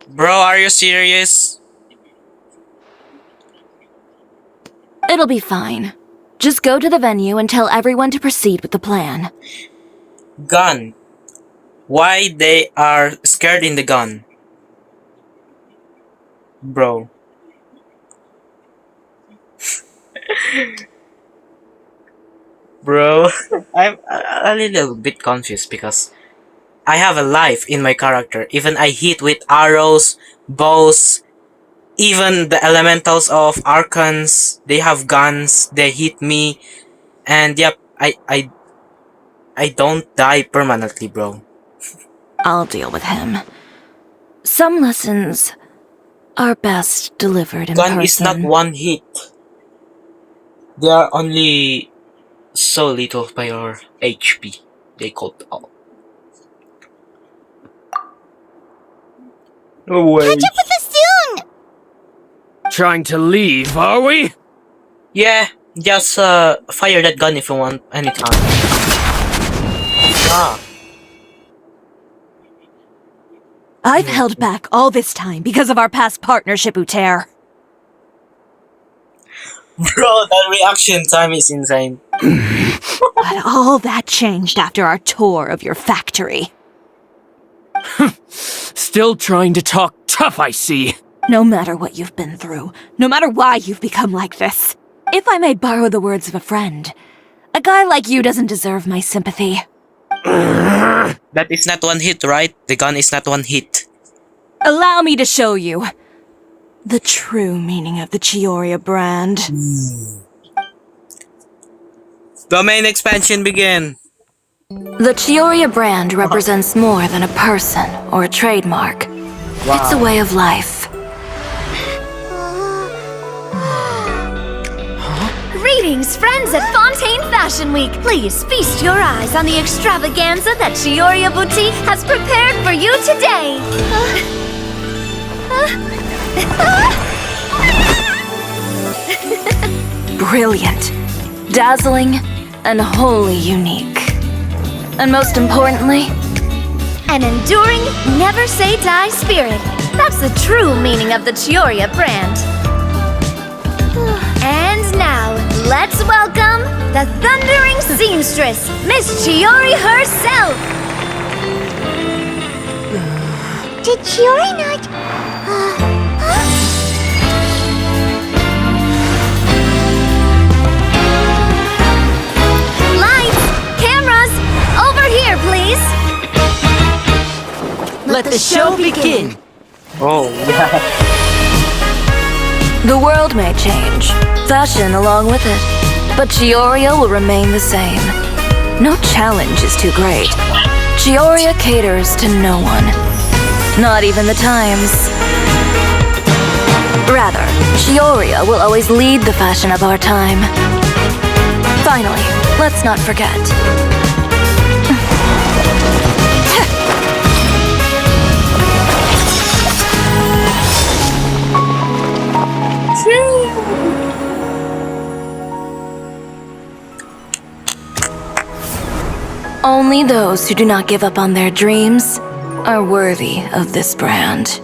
Bro, are you serious? It'll be fine. Just go to the venue and tell everyone to proceed with the plan. Gun. Why they are scared in the gun? Bro. Bro, I'm a little bit confused because I have a life in my character. Even I hit with arrows, bows, even the elementals of Archons, they have guns, they hit me, and yep, I don't die permanently, bro. I'll deal with him. Some lessons are best delivered in person. Gun is not one hit. They are only so little by your HP. They could all. No way. Catch up with us soon! Trying to leave, are we? Yeah, just fire that gun if you want anytime. Ah. I've held back all this time because of our past partnership, Uther. Bro, that reaction time is insane. But all that changed after our tour of your factory. Still trying to talk tough, I see. No matter what you've been through, no matter why you've become like this, if I may borrow the words of a friend, a guy like you doesn't deserve my sympathy. That is not one hit, right? The gun is not one hit. Allow me to show you the true meaning of the Chiori brand. Domain expansion begin. The Chiori brand represents more than a person or a trademark. Wow. It's a way of life. Greetings, friends at Fontaine Fashion Week. Please feast your eyes on the extravaganza that Chiori Boutique has prepared for you today. Brilliant, dazzling, and wholly unique. And most importantly, An enduring, never-say-die spirit. That's the true meaning of the Chiori brand. And now, let's welcome the thundering seamstress, Miss Chiori herself! Did Chiori not... Lights! Cameras! Over here, please! Let the show begin! Oh, yeah. the world may change, fashion along with it, but Chiori will remain the same. No challenge is too great. Chiori caters to no one, not even the times. Rather, Chiori will always lead the fashion of our time. Finally, let's not forget. Only those who do not give up on their dreams are worthy of this brand.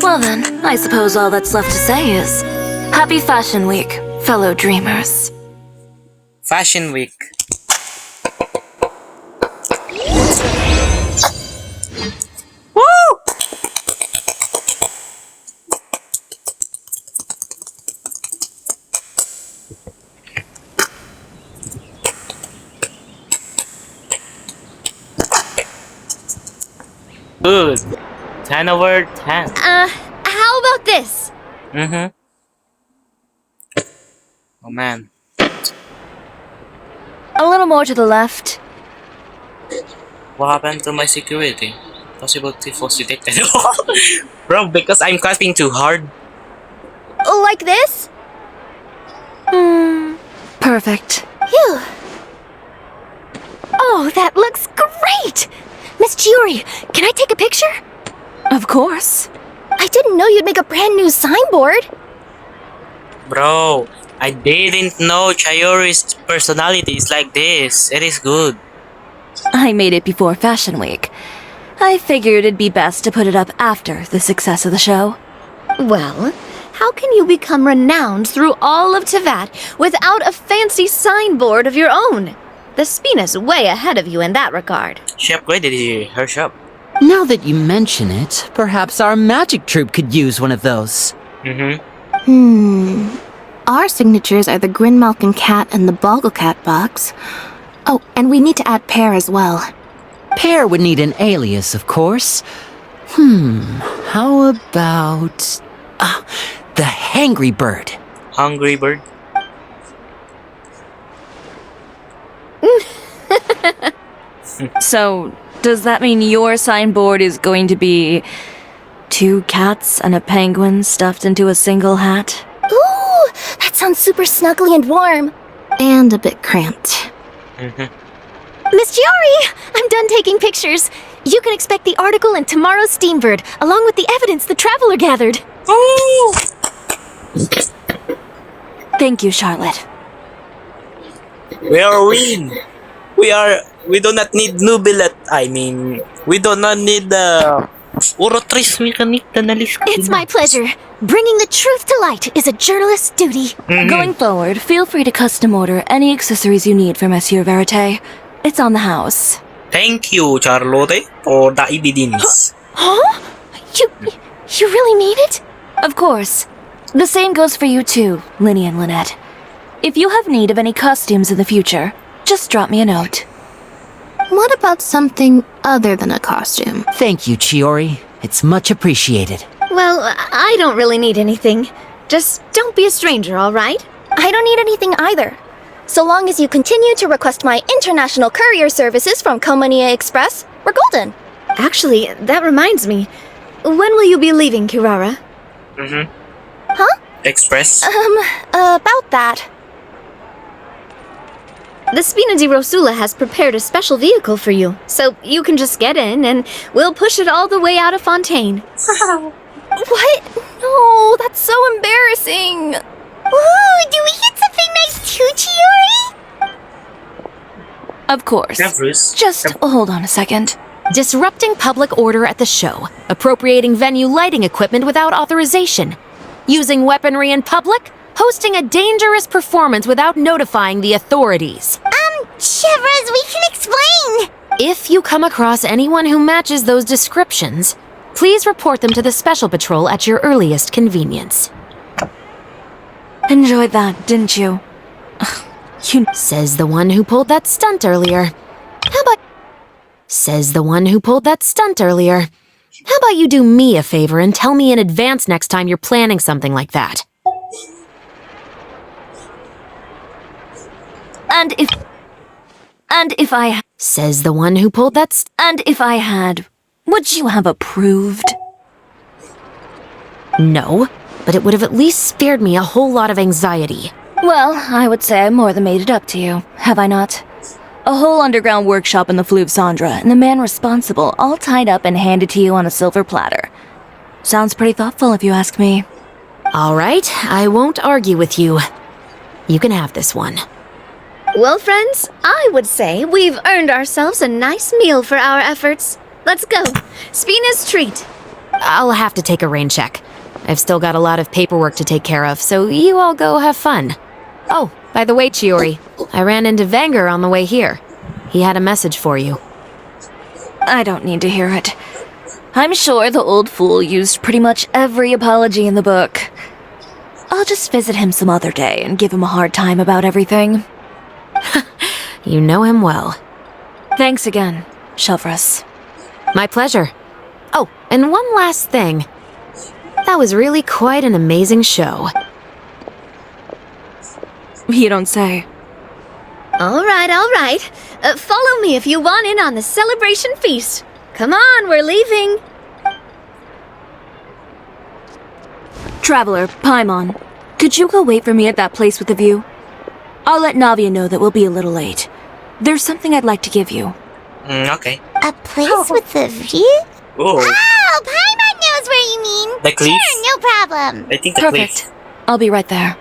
Well then, I suppose all that's left to say is, Happy Fashion Week, fellow dreamers. Fashion Week. Woo! Good. 10 over 10. How about this? Mm-hmm. Oh man. A little more to the left. What happened to my security? Possible thief was detected. Bro, because I'm clasping too hard. Like this? Perfect. Phew. Oh, that looks great! Miss Miss Chiori, can I take a picture? Of course. I didn't know you'd make a brand new signboard. Bro, I didn't know Chiori's personality is like this. It is good. I made it before Fashion Week. I figured it'd be best to put it up after the success of the show. Well, how can you become renowned through all of Tevat without a fancy signboard of your own? The Spina's way ahead of you in that regard. She upgraded her shop. Now that you mention it, perhaps our magic troupe could use one of those. Our signatures are the Grinmalkin cat and the Bogglecat box. Oh, and we need to add Pear as well. Pear would need an alias, of course. How about... the Hangry Bird. Hungry Bird? So, does that mean your signboard is going to be 2 cats and a penguin stuffed into a single hat? Ooh, that sounds super snuggly and warm. And a bit cramped. Miss Chiori, I'm done taking pictures. You can expect the article in tomorrow's Steambird, along with the evidence the Traveler gathered. Ooh! Thank you, Charlotte. We are win. We do not need nubilet. I mean, we do not need the Urotris mechanic analysis. It's my pleasure. Bringing the truth to light is a journalist's duty. Going forward, feel free to custom order any accessories you need for Monsieur Verite. It's on the house. Thank you, Charlotte, for the evidence. Huh? You really mean it? Of course. The same goes for you too, Linny and Lynette. If you have need of any costumes in the future, just drop me a note. What about something other than a costume? Thank you, Chiori. It's much appreciated. Well, I don't really need anything. Just don't be a stranger, all right? I don't need anything either. So long as you continue to request my international courier services from Komania Express, we're golden. Actually, that reminds me. When will you be leaving, Kirara? Huh? Express? About that. The Spina di Rosula has prepared a special vehicle for you, so you can just get in and we'll push it all the way out of Fontaine. What? No, that's so embarrassing. Ooh, do we get something nice too, Chiori? Of course. Yeah, Bruce. Just hold on a second. Disrupting public order at the show, appropriating venue lighting equipment without authorization, using weaponry in public, hosting a dangerous performance without notifying the authorities. Chevras, we can explain! If you come across anyone who matches those descriptions, please report them to the Special Patrol at your earliest convenience. Enjoyed that, didn't you? Says the one who pulled that stunt earlier. Says the one who pulled that stunt earlier. How about you do me a favor and tell me in advance next time you're planning something like that? And if I... Says the one who pulled that And if I had, would you have approved? No, but it would have at least spared me a whole lot of anxiety. Well, I would say I more than made it up to you, have I not? A whole underground workshop in the Fleuve Cendra, and the man responsible all tied up and handed to you on a silver platter. Sounds pretty thoughtful if you ask me. All right, I won't argue with you. You can have this one. Well, friends, I would say we've earned ourselves a nice meal for our efforts. Let's go. Spina's treat. I'll have to take a rain check. I've still got a lot of paperwork to take care of, so you all go have fun. Oh, by the way, Chiori, I ran into Vanger on the way here. He had a message for you. I don't need to hear it. I'm sure the old fool used pretty much every apology in the book. I'll just visit him some other day and give him a hard time about everything. You know him well. Thanks again, Chevras. My pleasure. Oh, and one last thing. That was really quite an amazing show. You don't say. All right. Follow me if you want in on the celebration feast. Come on, we're leaving. Traveler, Paimon, could you go wait for me at that place with the view? I'll let Navia know that we'll be a little late. There's something I'd like to give you. Okay. A place with a view? Oh, Oh, Paimon knows where you mean. the cliff? Sure, no problem. I think the Perfect. cliff. I'll be right there.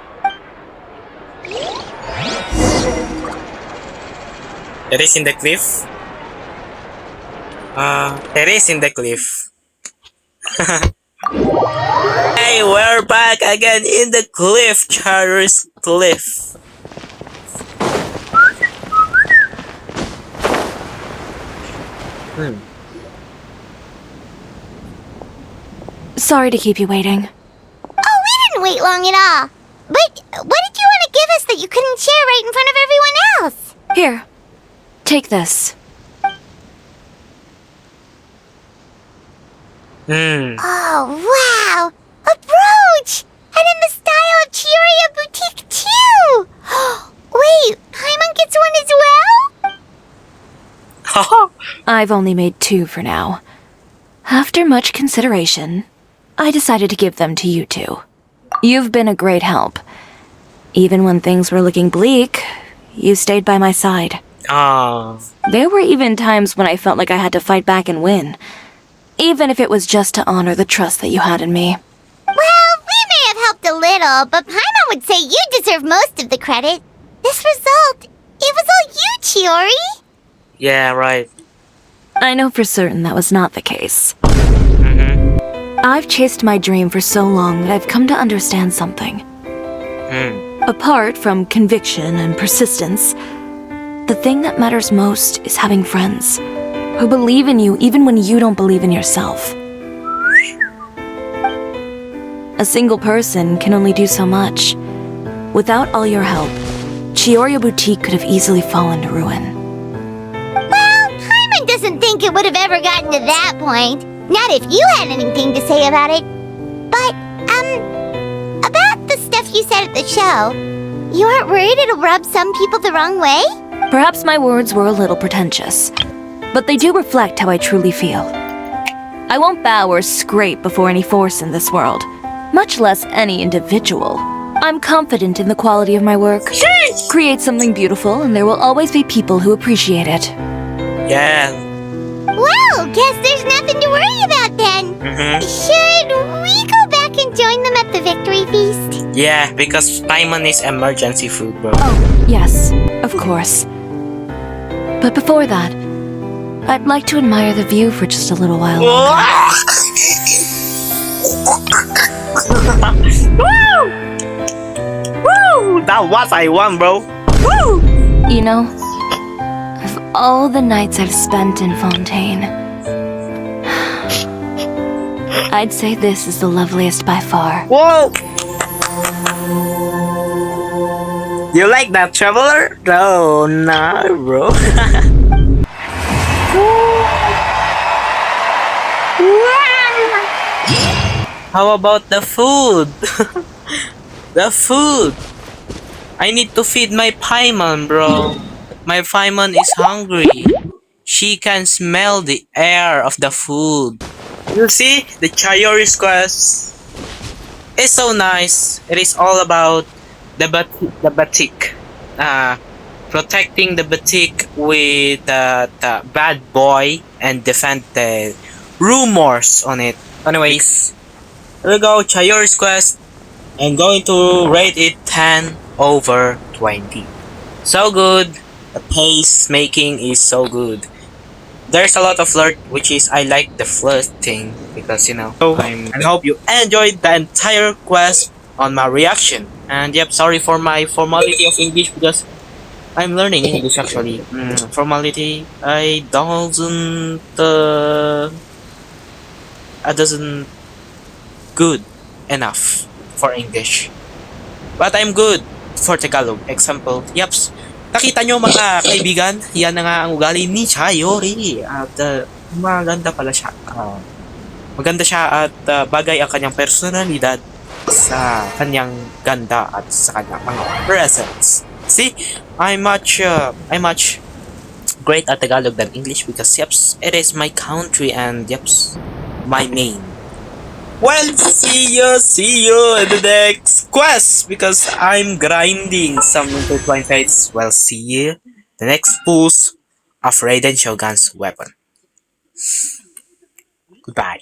It is in the cliff? It is in the cliff. Hey, we're back again in the cliff, Chiori's cliff. Sorry to keep you waiting. Oh, we didn't wait long at all. But what did you want to give us that you couldn't share right in front of everyone else? Here, take this. Oh, wow! A brooch! And in the style of Chiori Boutique, too! Wait, Paimon gets one as well? I've only made 2 for now. After much consideration, I decided to give them to you two. You've been a great help. Even when things were looking bleak, you stayed by my side. There were even times when I felt like I had to fight back and win. Even if it was just to honor the trust that you had in me. Well, we may have helped a little, but Paimon would say you deserve most of the credit. This result, it was all you, Chiori. Yeah, right. I know for certain that was not the case. I've chased my dream for so long that I've come to understand something. Apart from conviction and persistence, the thing that matters most is having friends who believe in you even when you don't believe in yourself. A single person can only do so much. Without all your help, Chiori Boutique could have easily fallen to ruin. Well, Paimon doesn't think it would have ever gotten to that point. Not if you had anything to say about it. But, about the stuff you said at the show, you aren't worried it'll rub some people the wrong way? Perhaps my words were a little pretentious, but they do reflect how I truly feel. I won't bow or scrape before any force in this world, much less any individual. I'm confident in the quality of my work. Create something beautiful, and there will always be people who appreciate it. Yeah. Well, guess there's nothing to worry about then. Should we go back and join them at the victory feast? Yeah, because Paimon is emergency food, bro. Oh, yes, of course. But before that, I'd like to admire the view for just a little while longer. Woo! Woo! That was I won, bro. Woo! You know, of all the nights I've spent in Fontaine, I'd say this is the loveliest by far. Whoa! You like that, traveler? No, nah, bro. How about the food? The food! I need to feed my Paimon, bro. My Paimon is hungry. She can smell the air of the food. You see, the Chiori's quest is so nice. It is all about the batik. Protecting the batik with the bad boy and defend the rumors on it. Anyways, here we go, Chiori's quest. I'm going to rate it 10/20. So good. The pace making is so good. There's a lot of flirt, which is I like the flirt thing because I hope you enjoyed the entire quest on my reaction. And yep, sorry for my formality of English because I'm learning English actually. Formality, I doesn't good enough for English. But I'm good for Tagalog. Example, yaps. Nakita nyo mga kaibigan, yan na nga ang ugali ni Chiori. At maganda pala siya. Maganda siya at bagay ang kanyang personalidad sa kanyang ganda at sa kanyang mga presence. See, I'm much great at Tagalog than English because yeps, it is my country and yeps, my main. Well, see you in the next quest because I'm grinding some intertwined fights. Well, see you the next post. of Raiden Shogun's weapon. Goodbye.